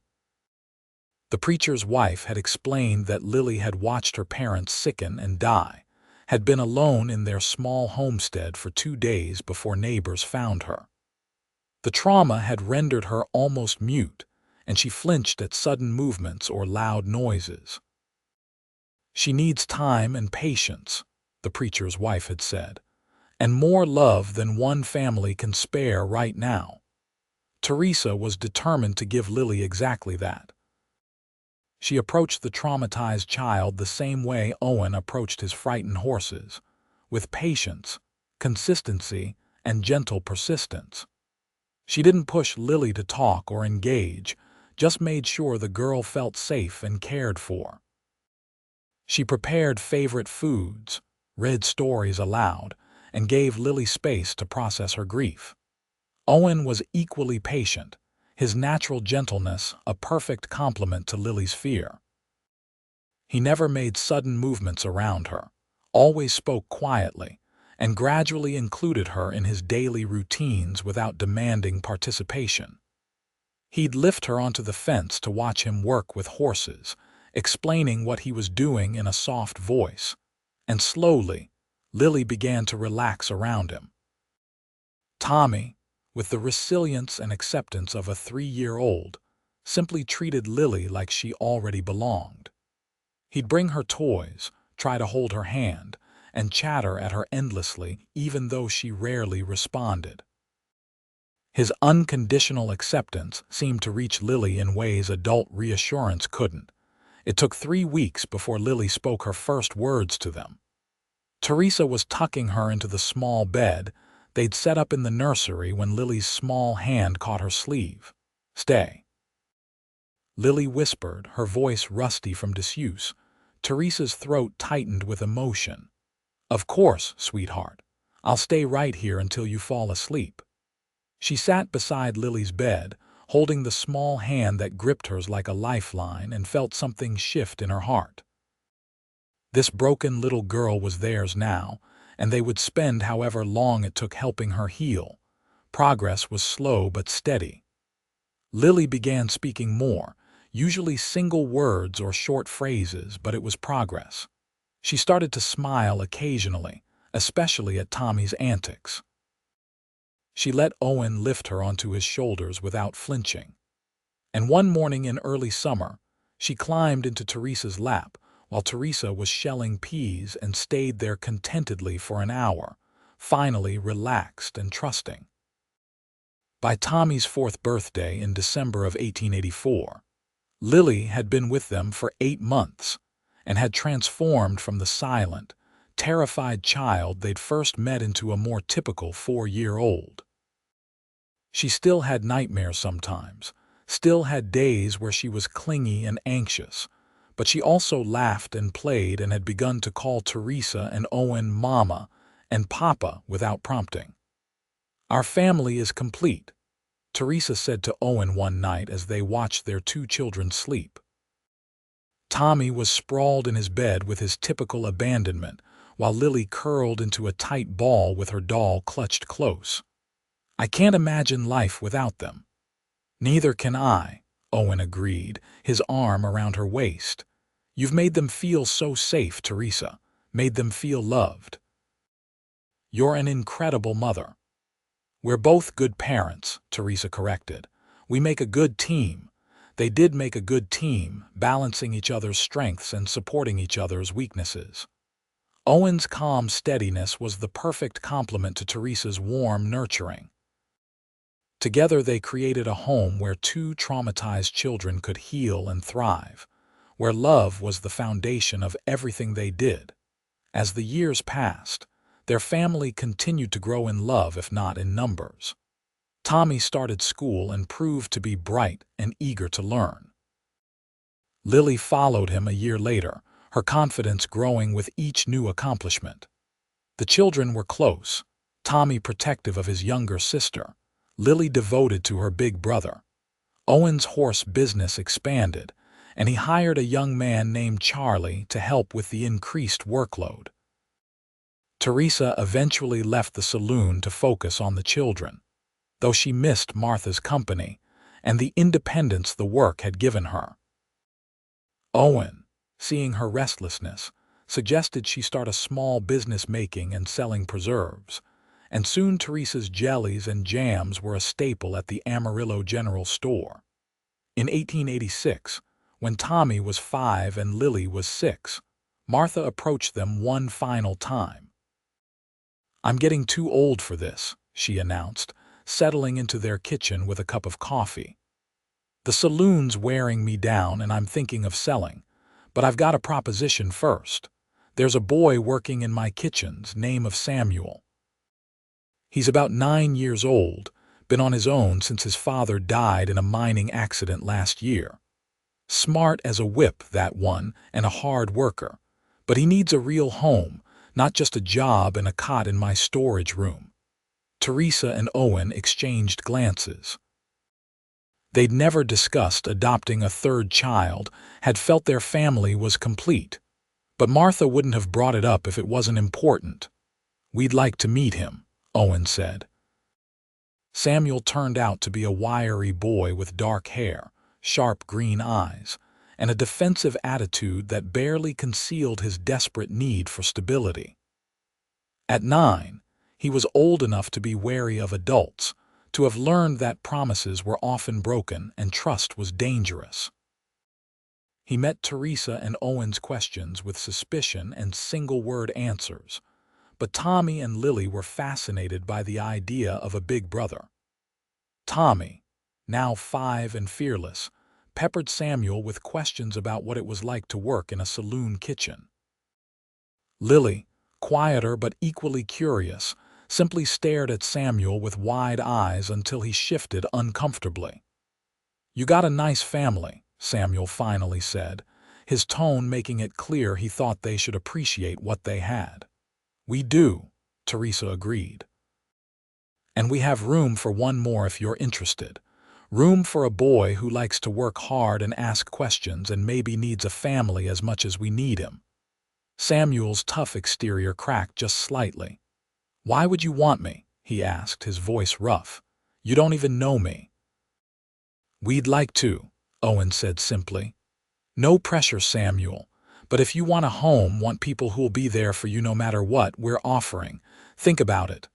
The preacher's wife had explained that Lily had watched her parents sicken and die, had been alone in their small homestead for 2 days before neighbors found her. The trauma had rendered her almost mute, and she flinched at sudden movements or loud noises. "She needs time and patience," the preacher's wife had said, "and more love than one family can spare right now." Teresa was determined to give Lily exactly that. She approached the traumatized child the same way Owen approached his frightened horses, with patience, consistency, and gentle persistence. She didn't push Lily to talk or engage, just made sure the girl felt safe and cared for. She prepared favorite foods, read stories aloud, and gave Lily space to process her grief. Owen was equally patient, his natural gentleness a perfect complement to Lily's fear. He never made sudden movements around her, always spoke quietly, and gradually included her in his daily routines without demanding participation. He'd lift her onto the fence to watch him work with horses, explaining what he was doing in a soft voice, and slowly, Lily began to relax around him. Tommy, with the resilience and acceptance of a 3-year-old, simply treated Lily like she already belonged. He'd bring her toys, try to hold her hand, and chatter at her endlessly, even though she rarely responded. His unconditional acceptance seemed to reach Lily in ways adult reassurance couldn't. It took 3 weeks before Lily spoke her first words to them. Teresa was tucking her into the small bed they'd set up in the nursery when Lily's small hand caught her sleeve. "Stay," Lily whispered, her voice rusty from disuse. Teresa's throat tightened with emotion. "Of course, sweetheart. I'll stay right here until you fall asleep." She sat beside Lily's bed, holding the small hand that gripped hers like a lifeline, and felt something shift in her heart. This broken little girl was theirs now, and they would spend however long it took helping her heal. Progress was slow but steady. Lily began speaking more, usually single words or short phrases, but it was progress. She started to smile occasionally, especially at Tommy's antics. She let Owen lift her onto his shoulders without flinching. And one morning in early summer, she climbed into Teresa's lap while Teresa was shelling peas and stayed there contentedly for an hour, finally relaxed and trusting. By Tommy's 4th birthday in December of 1884, Lily had been with them for 8 months and had transformed from the silent, terrified child they'd first met into a more typical 4-year-old. She still had nightmares sometimes, still had days where she was clingy and anxious, but she also laughed and played and had begun to call Teresa and Owen Mama and Papa without prompting. "Our family is complete," Teresa said to Owen one night as they watched their two children sleep. Tommy was sprawled in his bed with his typical abandonment, while Lily curled into a tight ball with her doll clutched close. "I can't imagine life without them." "Neither can I," Owen agreed, his arm around her waist. "You've made them feel so safe, Teresa, made them feel loved. You're an incredible mother." "We're both good parents," Teresa corrected. "We make a good team." They did make a good team, balancing each other's strengths and supporting each other's weaknesses. Owen's calm steadiness was the perfect complement to Teresa's warm nurturing. Together they created a home where two traumatized children could heal and thrive, where love was the foundation of everything they did. As the years passed, their family continued to grow in love, if not in numbers. Tommy started school and proved to be bright and eager to learn. Lily followed him a year later, her confidence growing with each new accomplishment. The children were close, Tommy protective of his younger sister, Lily devoted to her big brother. Owen's horse business expanded, and he hired a young man named Charlie to help with the increased workload. Teresa eventually left the saloon to focus on the children, though she missed Martha's company and the independence the work had given her. Owen, seeing her restlessness, suggested she start a small business making and selling preserves, and soon Teresa's jellies and jams were a staple at the Amarillo General Store. In 1886, when Tommy was 5 and Lily was 6, Martha approached them one final time. "I'm getting too old for this," she announced, settling into their kitchen with a cup of coffee. "The saloon's wearing me down and I'm thinking of selling, but I've got a proposition first. There's a boy working in my kitchens, name of Samuel. He's about 9 years old, been on his own since his father died in a mining accident last year. Smart as a whip, that one, and a hard worker, but he needs a real home, not just a job and a cot in my storage room." Teresa and Owen exchanged glances. They'd never discussed adopting a third child, had felt their family was complete. But Martha wouldn't have brought it up if it wasn't important. "We'd like to meet him," Owen said. Samuel turned out to be a wiry boy with dark hair, sharp green eyes, and a defensive attitude that barely concealed his desperate need for stability. At 9, he was old enough to be wary of adults, to have learned that promises were often broken and trust was dangerous. He met Teresa and Owen's questions with suspicion and single-word answers, but Tommy and Lily were fascinated by the idea of a big brother. Tommy, now 5 and fearless, peppered Samuel with questions about what it was like to work in a saloon kitchen. Lily, quieter but equally curious, simply stared at Samuel with wide eyes until he shifted uncomfortably. "You got a nice family," Samuel finally said, his tone making it clear he thought they should appreciate what they had. "We do," Teresa agreed. "And we have room for one more if you're interested. Room for a boy who likes to work hard and ask questions and maybe needs a family as much as we need him." Samuel's tough exterior cracked just slightly. "Why would you want me?" he asked, his voice rough. "You don't even know me." "We'd like to," Owen said simply. "No pressure, Samuel, but if you want a home, want people who'll be there for you no matter what we're offering, think about it."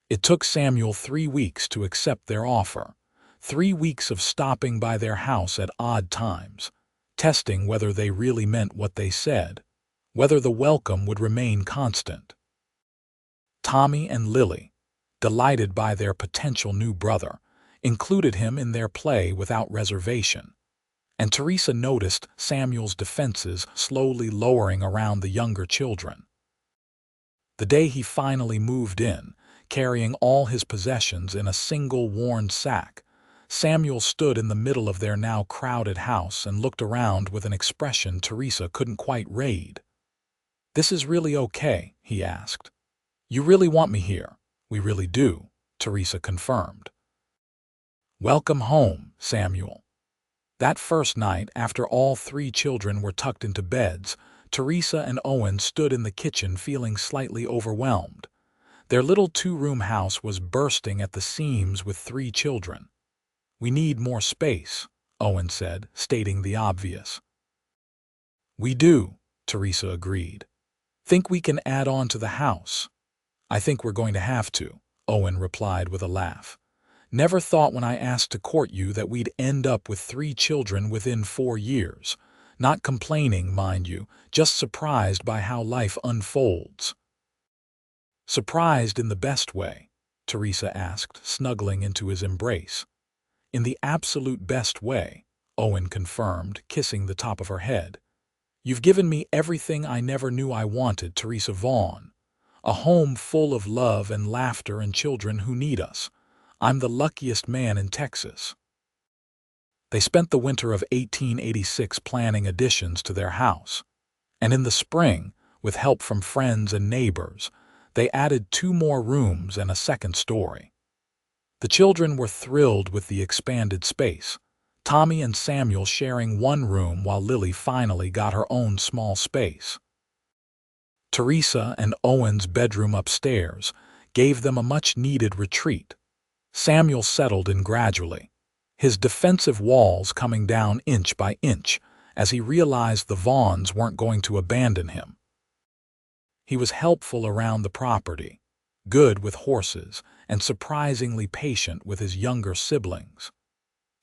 It took Samuel 3 weeks to accept their offer, 3 weeks of stopping by their house at odd times, testing whether they really meant what they said, whether the welcome would remain constant. Tommy and Lily, delighted by their potential new brother, included him in their play without reservation, and Teresa noticed Samuel's defenses slowly lowering around the younger children. The day he finally moved in, carrying all his possessions in a single worn sack, Samuel stood in the middle of their now crowded house and looked around with an expression Teresa couldn't quite read. "This is really okay?" he asked. "You really want me here?" "We really do," Teresa confirmed. "Welcome home, Samuel." That first night, after all three children were tucked into beds, Teresa and Owen stood in the kitchen feeling slightly overwhelmed. Their little two-room house was bursting at the seams with three children. "We need more space," Owen said, stating the obvious. "We do," Teresa agreed. "Think we can add on to the house?" "I think we're going to have to," Owen replied with a laugh. "Never thought when I asked to court you that we'd end up with 3 children within 4 years. Not complaining, mind you, just surprised by how life unfolds." "Surprised in the best way?" Teresa asked, snuggling into his embrace. "In the absolute best way," Owen confirmed, kissing the top of her head. "You've given me everything I never knew I wanted, Teresa Vaughn. A home full of love and laughter and children who need us. I'm the luckiest man in Texas." They spent the winter of 1886 planning additions to their house, and in the spring, with help from friends and neighbors, they added 2 more rooms and a second story. The children were thrilled with the expanded space, Tommy and Samuel sharing one room while Lily finally got her own small space. Teresa and Owen's bedroom upstairs gave them a much-needed retreat. Samuel settled in gradually, his defensive walls coming down inch by inch as he realized the Vaughns weren't going to abandon him. He was helpful around the property, good with horses, and surprisingly patient with his younger siblings.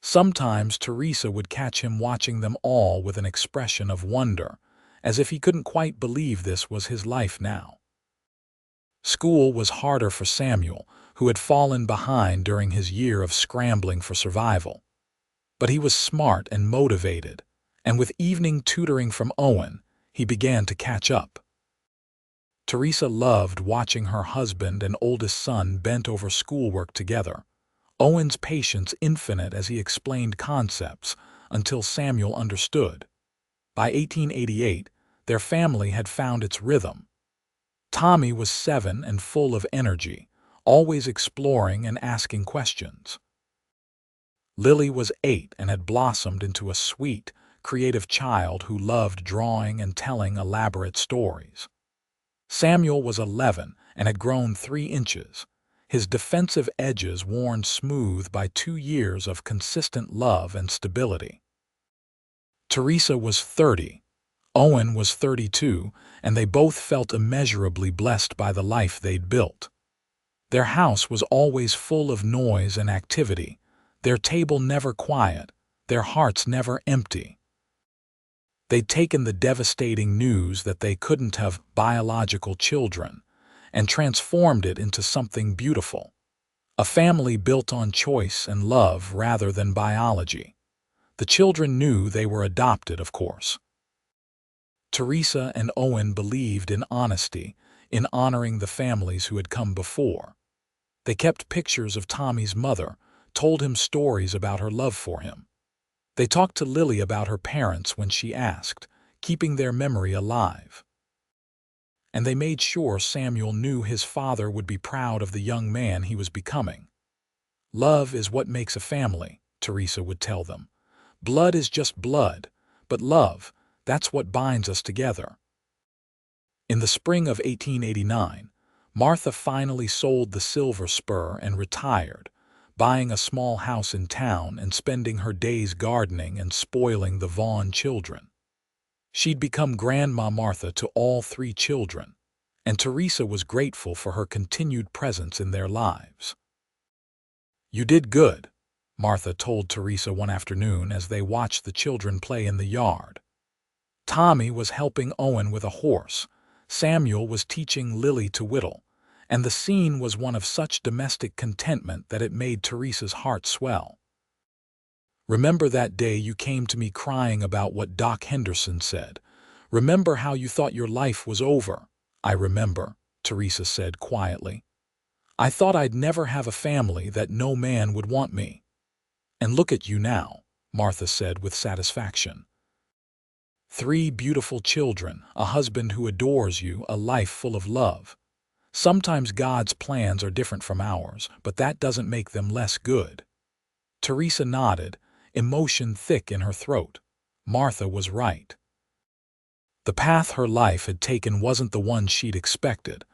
Sometimes Teresa would catch him watching them all with an expression of wonder, as if he couldn't quite believe this was his life now. School was harder for Samuel, who had fallen behind during his year of scrambling for survival. But he was smart and motivated, and with evening tutoring from Owen, he began to catch up. Teresa loved watching her husband and oldest son bent over schoolwork together, Owen's patience infinite as he explained concepts until Samuel understood. By 1888, their family had found its rhythm. Tommy was 7 and full of energy, always exploring and asking questions. Lily was 8 and had blossomed into a sweet, creative child who loved drawing and telling elaborate stories. Samuel was 11 and had grown 3 inches, his defensive edges worn smooth by 2 years of consistent love and stability. Teresa was 30, Owen was 32, and they both felt immeasurably blessed by the life they'd built. Their house was always full of noise and activity, their table never quiet, their hearts never empty. They'd taken the devastating news that they couldn't have biological children and transformed it into something beautiful. A family built on choice and love rather than biology. The children knew they were adopted, of course. Teresa and Owen believed in honesty, in honoring the families who had come before. They kept pictures of Tommy's mother, told him stories about her love for him. They talked to Lily about her parents when she asked, keeping their memory alive. And they made sure Samuel knew his father would be proud of the young man he was becoming. "Love is what makes a family," Teresa would tell them. "Blood is just blood, but love, that's what binds us together." In the spring of 1889, Martha finally sold the Silver Spur and retired, buying a small house in town and spending her days gardening and spoiling the Vaughn children. She'd become Grandma Martha to all 3 children, and Teresa was grateful for her continued presence in their lives. "You did good," Martha told Teresa one afternoon as they watched the children play in the yard. Tommy was helping Owen with a horse, Samuel was teaching Lily to whittle, and the scene was one of such domestic contentment that it made Teresa's heart swell. "Remember that day you came to me crying about what Doc Henderson said? Remember how you thought your life was over?" "I remember," Teresa said quietly. "I thought I'd never have a family, that no man would want me. "And look at you now," Martha said with satisfaction. "3 beautiful children, a husband who adores you, a life full of love. Sometimes God's plans are different from ours, but that doesn't make them less good." Teresa nodded, emotion thick in her throat. Martha was right. The path her life had taken wasn't the one she'd expected,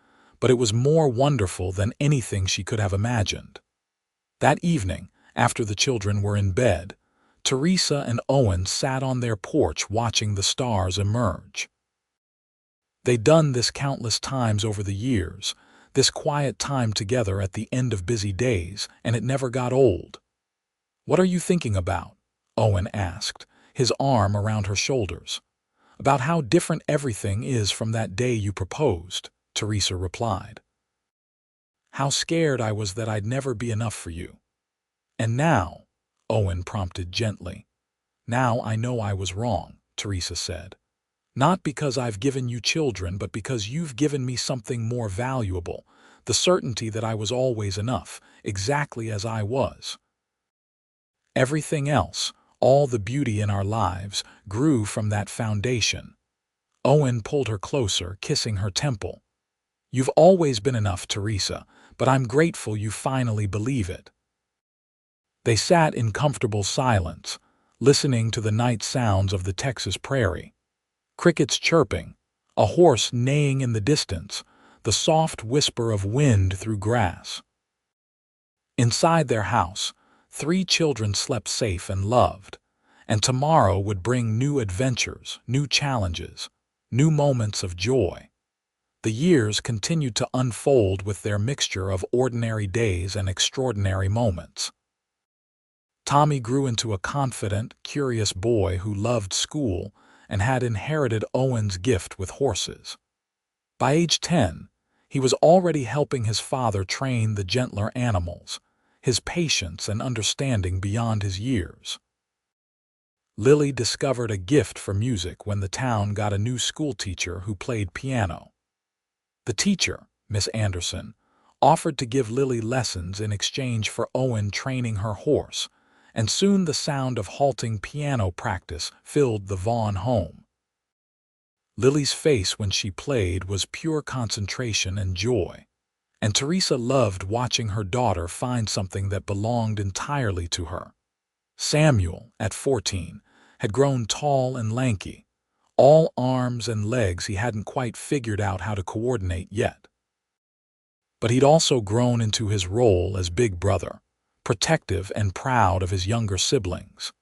but it was more wonderful than anything she could have imagined. That evening, after the children were in bed, Teresa and Owen sat on their porch watching the stars emerge. They'd done this countless times over the years, this quiet time together at the end of busy days, and it never got old. "What are you thinking about?" Owen asked, his arm around her shoulders. "About how different everything is from that day you proposed," Teresa replied. "How scared I was that I'd never be enough for you." "And now," Owen prompted gently. "Now I know I was wrong," Teresa said. "Not because I've given you children, but because you've given me something more valuable, the certainty that I was always enough, exactly as I was. Everything else, all the beauty in our lives, grew from that foundation." Owen pulled her closer, kissing her temple. "You've always been enough, Teresa, but I'm grateful you finally believe it." They sat in comfortable silence, listening to the night sounds of the Texas prairie. Crickets chirping, a horse neighing in the distance, the soft whisper of wind through grass. Inside their house, 3 children slept safe and loved, and tomorrow would bring new adventures, new challenges, new moments of joy. The years continued to unfold with their mixture of ordinary days and extraordinary moments. Tommy grew into a confident, curious boy who loved school and had inherited Owen's gift with horses. By age 10, he was already helping his father train the gentler animals, his patience and understanding beyond his years. Lily discovered a gift for music when the town got a new schoolteacher who played piano. The teacher, Miss Anderson, offered to give Lily lessons in exchange for Owen training her horse, and soon the sound of halting piano practice filled the Vaughn home. Lily's face when she played was pure concentration and joy, and Teresa loved watching her daughter find something that belonged entirely to her. Samuel, at 14, had grown tall and lanky, all arms and legs he hadn't quite figured out how to coordinate yet. But he'd also grown into his role as big brother, protective and proud of his younger siblings.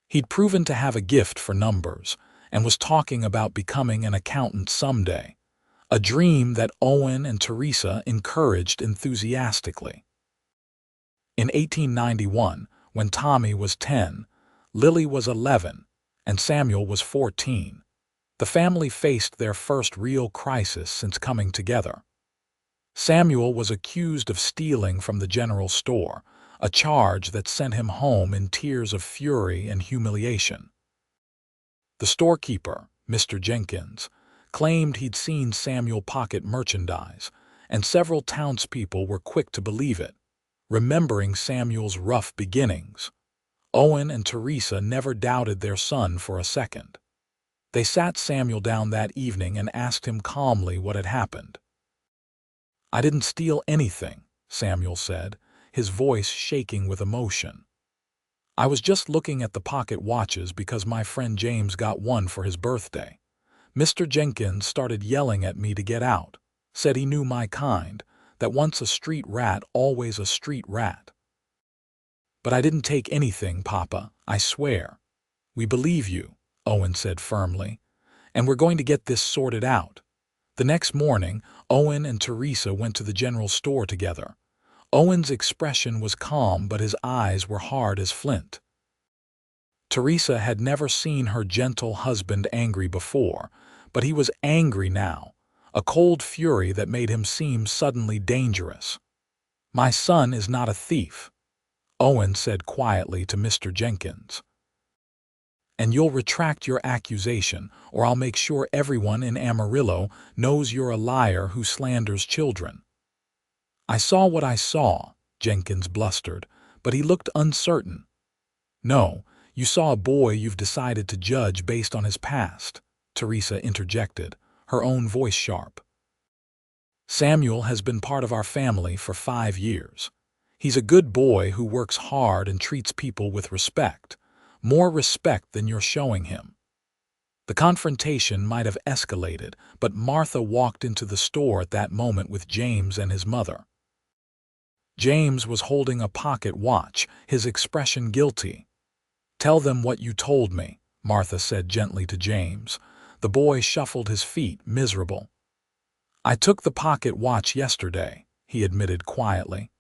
He'd proven to have a gift for numbers and was talking about becoming an accountant someday, a dream that Owen and Teresa encouraged enthusiastically. In 1891, when Tommy was 10, Lily was 11, and Samuel was 14, the family faced their first real crisis since coming together. Samuel was accused of stealing from the general store, a charge that sent him home in tears of fury and humiliation. The storekeeper, Mr. Jenkins, claimed he'd seen Samuel pocket merchandise, and several townspeople were quick to believe it, remembering Samuel's rough beginnings. Owen and Teresa never doubted their son for a second. They sat Samuel down that evening and asked him calmly what had happened. "I didn't steal anything," Samuel said, his voice shaking with emotion. "I was just looking at the pocket watches because my friend James got one for his birthday. Mr. Jenkins started yelling at me to get out, said he knew my kind, that once a street rat, always a street rat. But I didn't take anything, Papa, I swear." "We believe you," Owen said firmly, "and we're going to get this sorted out." The next morning, Owen and Teresa went to the general store together. Owen's expression was calm, but his eyes were hard as flint. Teresa had never seen her gentle husband angry before, but he was angry now, a cold fury that made him seem suddenly dangerous. "My son is not a thief," Owen said quietly to Mr. Jenkins. "And you'll retract your accusation, or I'll make sure everyone in Amarillo knows you're a liar who slanders children." "I saw what I saw," Jenkins blustered, but he looked uncertain. No, you saw a boy you've decided to judge based on his past, Teresa interjected, her own voice sharp. Samuel has been part of our family for 5 years. He's a good boy who works hard and treats people with respect, more respect than you're showing him. The confrontation might have escalated, but Martha walked into the store at that moment with James and his mother. James was holding a pocket watch, his expression guilty. "Tell them what you told me," Martha said gently to James. The boy shuffled his feet, miserable. "I took the pocket watch yesterday," he admitted quietly.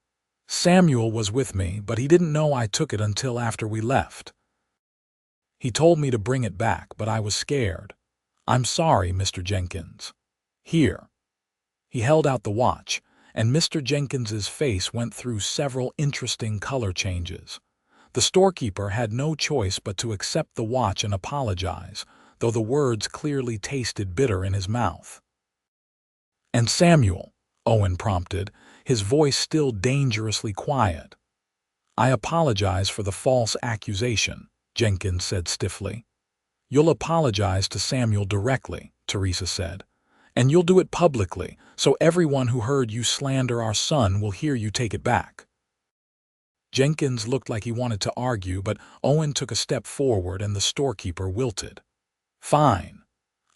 "Samuel was with me, but he didn't know I took it until after we left. He told me to bring it back, but I was scared. I'm sorry, Mr. Jenkins. Here." He held out the watch, and Mr. Jenkins's face went through several interesting color changes. The storekeeper had no choice but to accept the watch and apologize, though the words clearly tasted bitter in his mouth. "And Samuel," Owen prompted, his voice still dangerously quiet. "I apologize for the false accusation," Jenkins said stiffly. "You'll apologize to Samuel directly," Teresa said. "And you'll do it publicly, so everyone who heard you slander our son will hear you take it back." Jenkins looked like he wanted to argue, but Owen took a step forward and the storekeeper wilted. "Fine.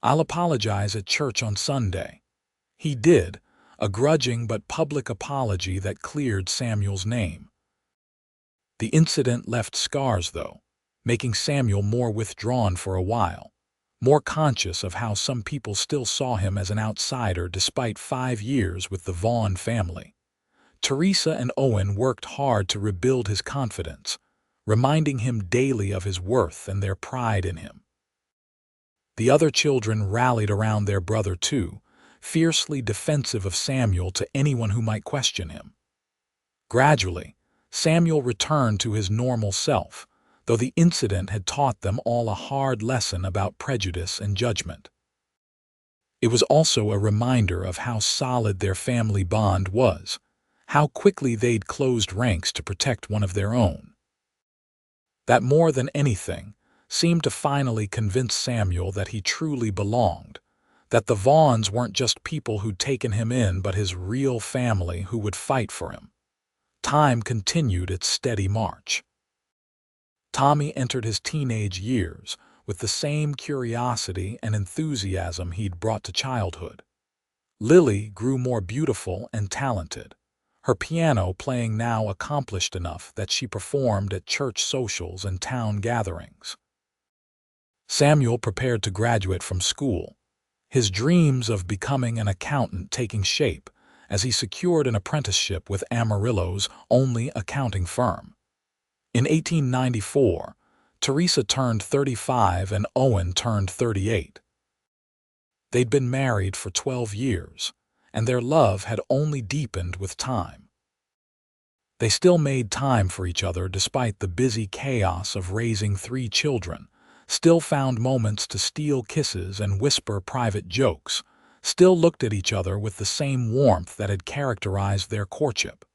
I'll apologize at church on Sunday." He did, a grudging but public apology that cleared Samuel's name. The incident left scars, though, making Samuel more withdrawn for a while, more conscious of how some people still saw him as an outsider despite 5 years with the Vaughn family. Teresa and Owen worked hard to rebuild his confidence, reminding him daily of his worth and their pride in him. The other children rallied around their brother too, fiercely defensive of Samuel to anyone who might question him. Gradually, Samuel returned to his normal self, though the incident had taught them all a hard lesson about prejudice and judgment. It was also a reminder of how solid their family bond was, how quickly they'd closed ranks to protect one of their own. That more than anything seemed to finally convince Samuel that he truly belonged, that the Vaughns weren't just people who'd taken him in but his real family who would fight for him. Time continued its steady march. Tommy entered his teenage years with the same curiosity and enthusiasm he'd brought to childhood. Lily grew more beautiful and talented, her piano playing now accomplished enough that she performed at church socials and town gatherings. Samuel prepared to graduate from school, his dreams of becoming an accountant taking shape as he secured an apprenticeship with Amarillo's only accounting firm. In 1894, Teresa turned 35 and Owen turned 38. They'd been married for 12 years, and their love had only deepened with time. They still made time for each other despite the busy chaos of raising 3 children, still found moments to steal kisses and whisper private jokes, still looked at each other with the same warmth that had characterized their courtship.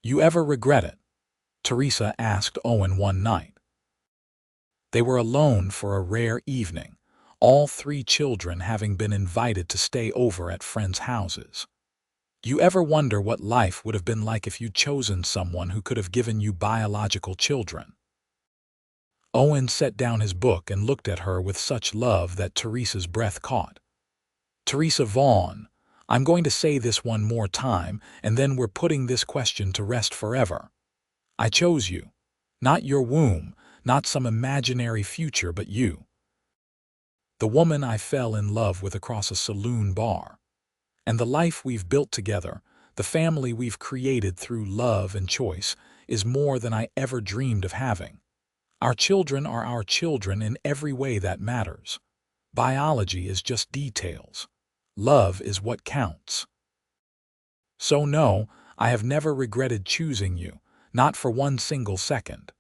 "You ever regret it?" Teresa asked Owen one night. They were alone for a rare evening, all 3 children having been invited to stay over at friends' houses. "You ever wonder what life would have been like if you'd chosen someone who could have given you biological children?" Owen set down his book and looked at her with such love that Teresa's breath caught. "Teresa Vaughn, I'm going to say this one more time, and then we're putting this question to rest forever. I chose you. Not your womb, not some imaginary future, but you. The woman I fell in love with across a saloon bar. And the life we've built together, the family we've created through love and choice, is more than I ever dreamed of having. Our children are our children in every way that matters. Biology is just details. Love is what counts. So no, I have never regretted choosing you, not for one single second."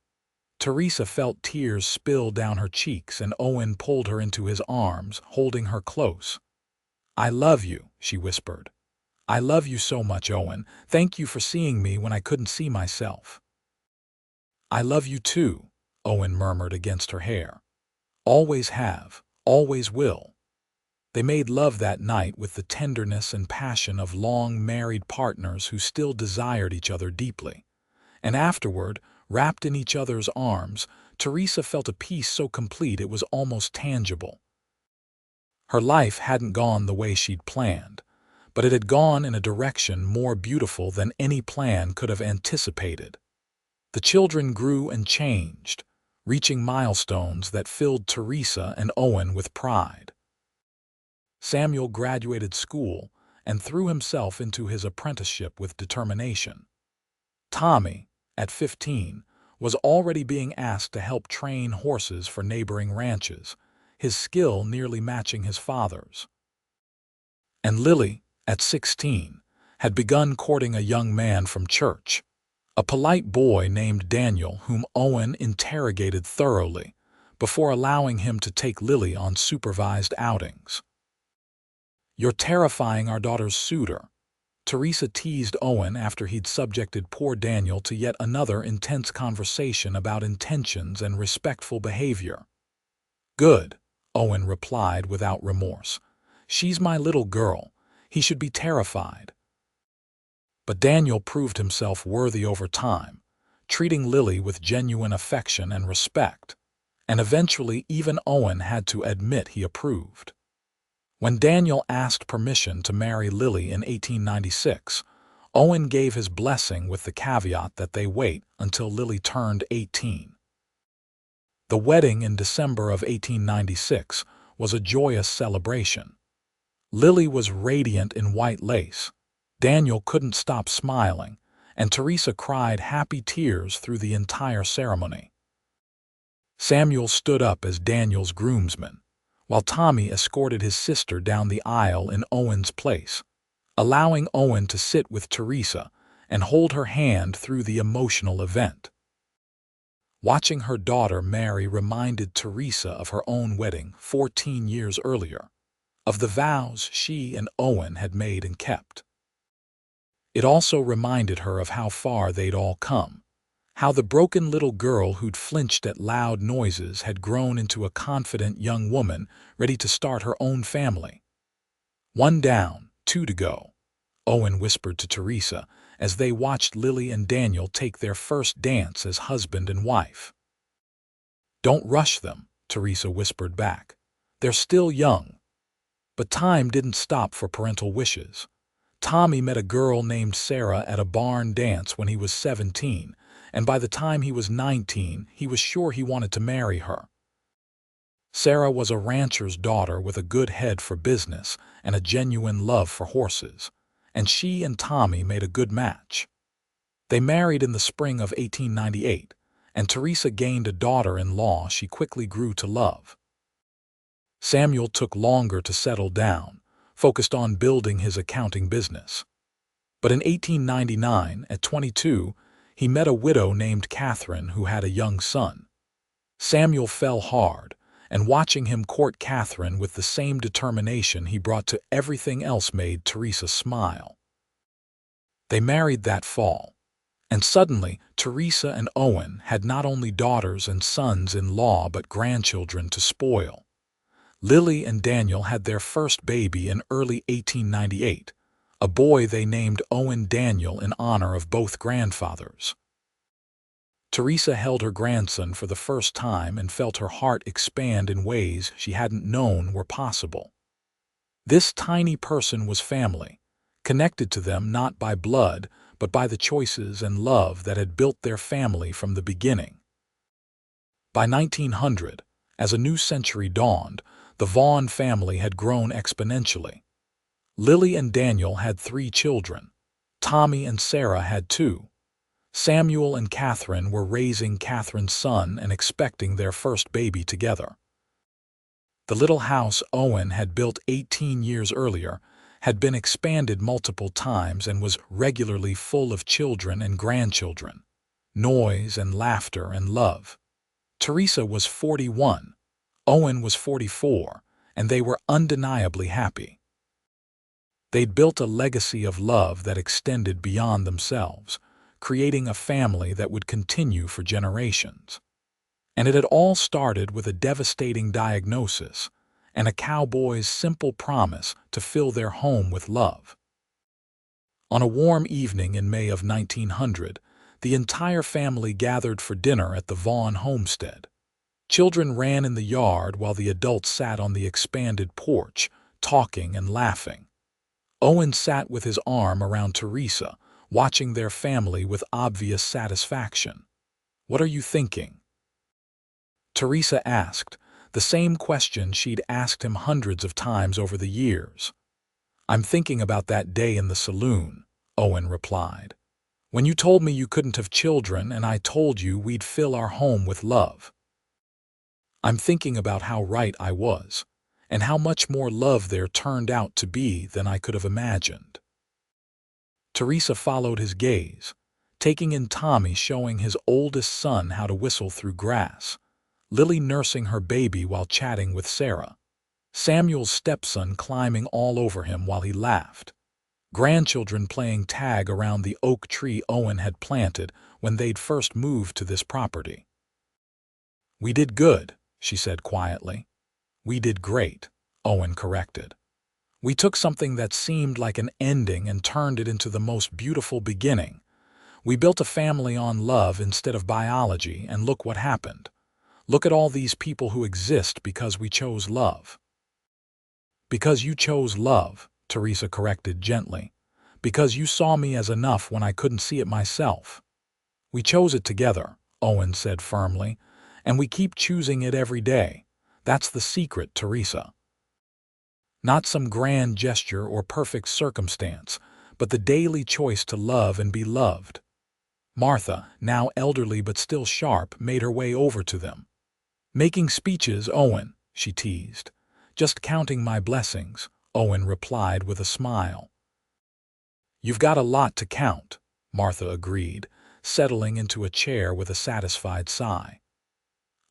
Teresa felt tears spill down her cheeks and Owen pulled her into his arms, holding her close. "I love you," she whispered. "I love you so much, Owen. Thank you for seeing me when I couldn't see myself." "I love you too," Owen murmured against her hair. "Always have, always will." They made love that night with the tenderness and passion of long married partners who still desired each other deeply. And afterward, wrapped in each other's arms, Teresa felt a peace so complete it was almost tangible. Her life hadn't gone the way she'd planned, but it had gone in a direction more beautiful than any plan could have anticipated. The children grew and changed, reaching milestones that filled Teresa and Owen with pride. Samuel graduated school and threw himself into his apprenticeship with determination. Tommy, at 15, was already being asked to help train horses for neighboring ranches, his skill nearly matching his father's. And Lily, at 16, had begun courting a young man from church, a polite boy named Daniel whom Owen interrogated thoroughly before allowing him to take Lily on supervised outings. "You're terrifying our daughter's suitor," Teresa teased Owen after he'd subjected poor Daniel to yet another intense conversation about intentions and respectful behavior. "Good," Owen replied without remorse. "She's my little girl. He should be terrified." But Daniel proved himself worthy over time, treating Lily with genuine affection and respect, and eventually even Owen had to admit he approved. When Daniel asked permission to marry Lily in 1896, Owen gave his blessing with the caveat that they wait until Lily turned 18. The wedding in December of 1896 was a joyous celebration. Lily was radiant in white lace, Daniel couldn't stop smiling, and Teresa cried happy tears through the entire ceremony. Samuel stood up as Daniel's groomsman, while Tommy escorted his sister down the aisle in Owen's place, allowing Owen to sit with Teresa and hold her hand through the emotional event. Watching her daughter marry reminded Teresa of her own wedding 14 years earlier, of the vows she and Owen had made and kept. It also reminded her of how far they'd all come, how the broken little girl who'd flinched at loud noises had grown into a confident young woman ready to start her own family. "One down, two to go," Owen whispered to Teresa as they watched Lily and Daniel take their first dance as husband and wife. "Don't rush them," Teresa whispered back. "They're still young." But time didn't stop for parental wishes. Tommy met a girl named Sarah at a barn dance when he was 17, and by the time he was 19, he was sure he wanted to marry her. Sarah was a rancher's daughter with a good head for business and a genuine love for horses, and she and Tommy made a good match. They married in the spring of 1898, and Teresa gained a daughter-in-law she quickly grew to love. Samuel took longer to settle down, focused on building his accounting business. But in 1899, at 22, he met a widow named Catherine who had a young son. Samuel fell hard, and watching him court Catherine with the same determination he brought to everything else made Teresa smile. They married that fall, and suddenly Teresa and Owen had not only daughters and sons-in-law but grandchildren to spoil. Lily and Daniel had their first baby in early 1898, a boy they named Owen Daniel in honor of both grandfathers. Teresa held her grandson for the first time and felt her heart expand in ways she hadn't known were possible. This tiny person was family, connected to them not by blood, but by the choices and love that had built their family from the beginning. By 1900, as a new century dawned, the Vaughn family had grown exponentially. Lily and Daniel had 3 children. Tommy and Sarah had 2. Samuel and Catherine were raising Catherine's son and expecting their first baby together. The little house Owen had built 18 years earlier had been expanded multiple times and was regularly full of children and grandchildren, noise and laughter and love. Teresa was 41, Owen was 44, and they were undeniably happy. They'd built a legacy of love that extended beyond themselves, creating a family that would continue for generations. And it had all started with a devastating diagnosis and a cowboy's simple promise to fill their home with love. On a warm evening in May of 1900, the entire family gathered for dinner at the Vaughn homestead. Children ran in the yard while the adults sat on the expanded porch, talking and laughing. Owen sat with his arm around Teresa, watching their family with obvious satisfaction. "What are you thinking?" Teresa asked, the same question she'd asked him hundreds of times over the years. "I'm thinking about that day in the saloon," Owen replied. "When you told me you couldn't have children and I told you we'd fill our home with love. I'm thinking about how right I was, and how much more love there turned out to be than I could have imagined." Teresa followed his gaze, taking in Tommy showing his oldest son how to whistle through grass, Lily nursing her baby while chatting with Sarah, Samuel's stepson climbing all over him while he laughed, grandchildren playing tag around the oak tree Owen had planted when they'd first moved to this property. "We did good," she said quietly. "We did great," Owen corrected. "We took something that seemed like an ending and turned it into the most beautiful beginning. We built a family on love instead of biology, and look what happened. Look at all these people who exist because we chose love." "Because you chose love," Teresa corrected gently. "Because you saw me as enough when I couldn't see it myself." "We chose it together," Owen said firmly, "and we keep choosing it every day. That's the secret, Teresa. Not some grand gesture or perfect circumstance, but the daily choice to love and be loved." Martha, now elderly but still sharp, made her way over to them. "Making speeches, Owen," she teased. "Just counting my blessings," Owen replied with a smile. "You've got a lot to count," Martha agreed, settling into a chair with a satisfied sigh.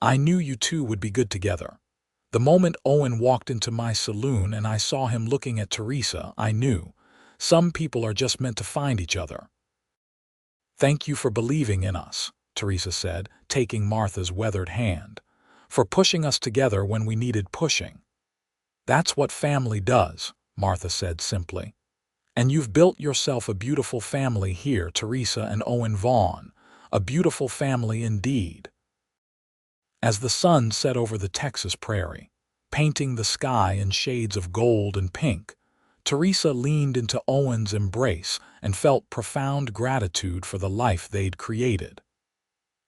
"I knew you two would be good together. The moment Owen walked into my saloon and I saw him looking at Teresa, I knew. Some people are just meant to find each other." "Thank you for believing in us," Teresa said, taking Martha's weathered hand. "For pushing us together when we needed pushing." "That's what family does," Martha said simply. "And you've built yourself a beautiful family here, Teresa and Owen Vaughn. A beautiful family indeed." As the sun set over the Texas prairie, painting the sky in shades of gold and pink, Teresa leaned into Owen's embrace and felt profound gratitude for the life they'd created.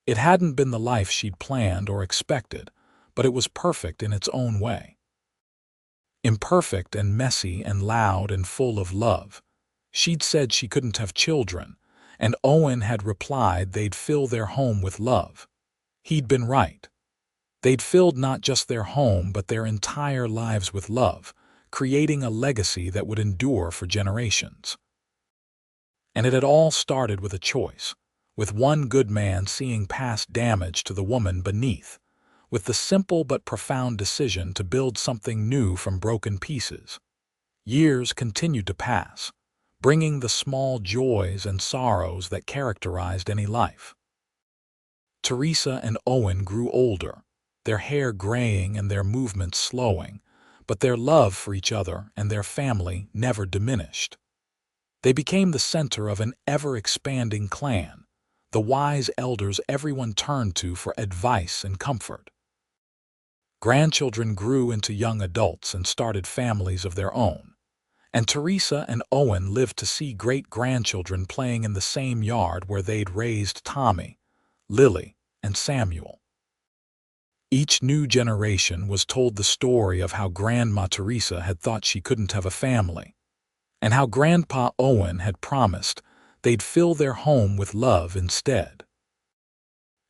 It hadn't been the life she'd planned or expected, but it was perfect in its own way. Imperfect and messy and loud and full of love. She'd said she couldn't have children, and Owen had replied they'd fill their home with love. He'd been right. They'd filled not just their home but their entire lives with love, creating a legacy that would endure for generations. And it had all started with a choice, with one good man seeing past damage to the woman beneath, with the simple but profound decision to build something new from broken pieces. Years continued to pass, bringing the small joys and sorrows that characterized any life. Teresa and Owen grew older, their hair graying and their movements slowing, but their love for each other and their family never diminished. They became the center of an ever-expanding clan, the wise elders everyone turned to for advice and comfort. Grandchildren grew into young adults and started families of their own, and Teresa and Owen lived to see great-grandchildren playing in the same yard where they'd raised Tommy, Lily, and Samuel. Each new generation was told the story of how Grandma Teresa had thought she couldn't have a family, and how Grandpa Owen had promised they'd fill their home with love instead.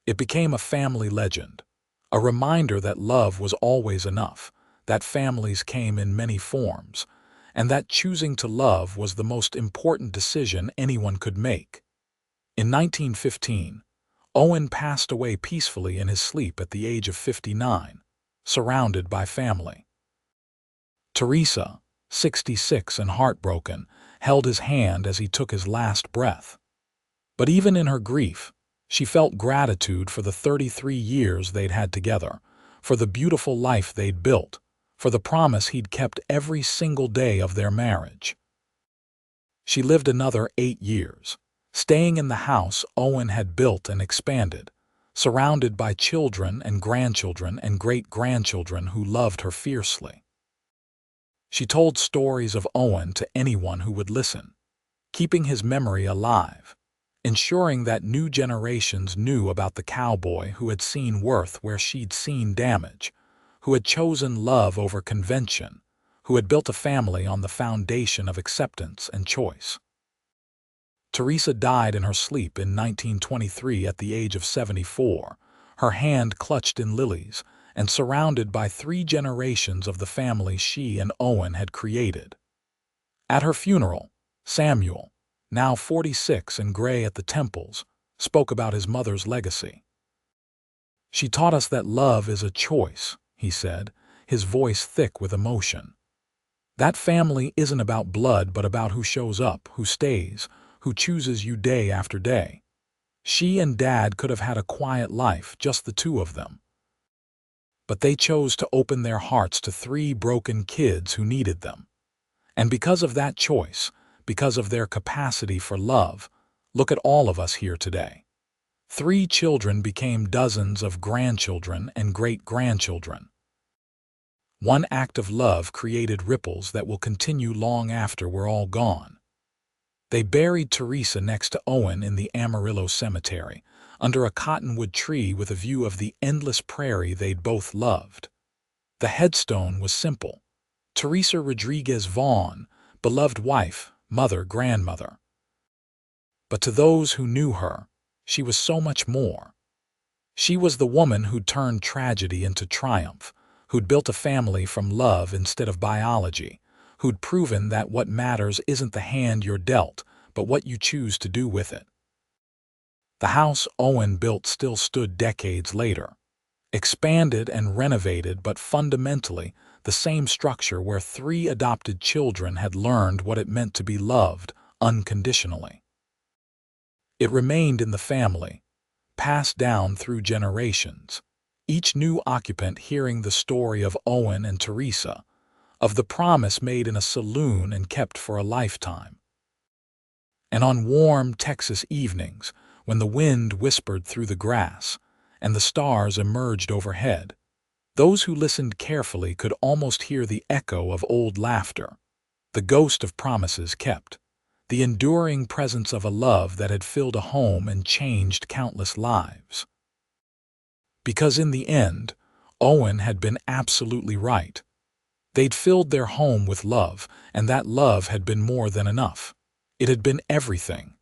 It became a family legend, a reminder that love was always enough, that families came in many forms, and that choosing to love was the most important decision anyone could make. In 1915, Owen passed away peacefully in his sleep at the age of 59, surrounded by family. Teresa, 66 and heartbroken, held his hand as he took his last breath. But even in her grief, She felt gratitude for the 33 years they'd had together, for the beautiful life they'd built, for the promise he'd kept every single day of their marriage. She lived another 8 years, staying in the house Owen had built and expanded, surrounded by children and grandchildren and great-grandchildren who loved her fiercely. She told stories of Owen to anyone who would listen, keeping his memory alive, ensuring that new generations knew about the cowboy who had seen worth where she'd seen damage, who had chosen love over convention, who had built a family on the foundation of acceptance and choice. Teresa died in her sleep in 1923 at the age of 74, her hand clutched in lilies and surrounded by 3 generations of the family she and Owen had created. At her funeral, Samuel, now 46 and gray at the temples, spoke about his mother's legacy. "She taught us that love is a choice," he said, his voice thick with emotion. "That family isn't about blood but about who shows up, who stays, who chooses you day after day. She and Dad could have had a quiet life, just the two of them. But they chose to open their hearts to 3 broken kids who needed them. And because of that choice, because of their capacity for love, look at all of us here today. 3 children became dozens of grandchildren and great-grandchildren. One act of love created ripples that will continue long after we're all gone." They buried Teresa next to Owen in the Amarillo Cemetery, under a cottonwood tree with a view of the endless prairie they'd both loved. The headstone was simple: Teresa Rodriguez Vaughn, beloved wife, mother, grandmother. But to those who knew her, she was so much more. She was the woman who'd turned tragedy into triumph, who'd built a family from love instead of biology, who'd proven that what matters isn't the hand you're dealt, but what you choose to do with it. The house Owen built still stood decades later, expanded and renovated, but fundamentally the same structure where 3 adopted children had learned what it meant to be loved unconditionally. It remained in the family, passed down through generations, each new occupant hearing the story of Owen and Teresa, of the promise made in a saloon and kept for a lifetime. And on warm Texas evenings, when the wind whispered through the grass and the stars emerged overhead, those who listened carefully could almost hear the echo of old laughter, the ghost of promises kept, the enduring presence of a love that had filled a home and changed countless lives. Because in the end, Owen had been absolutely right. They'd filled their home with love, and that love had been more than enough. It had been everything.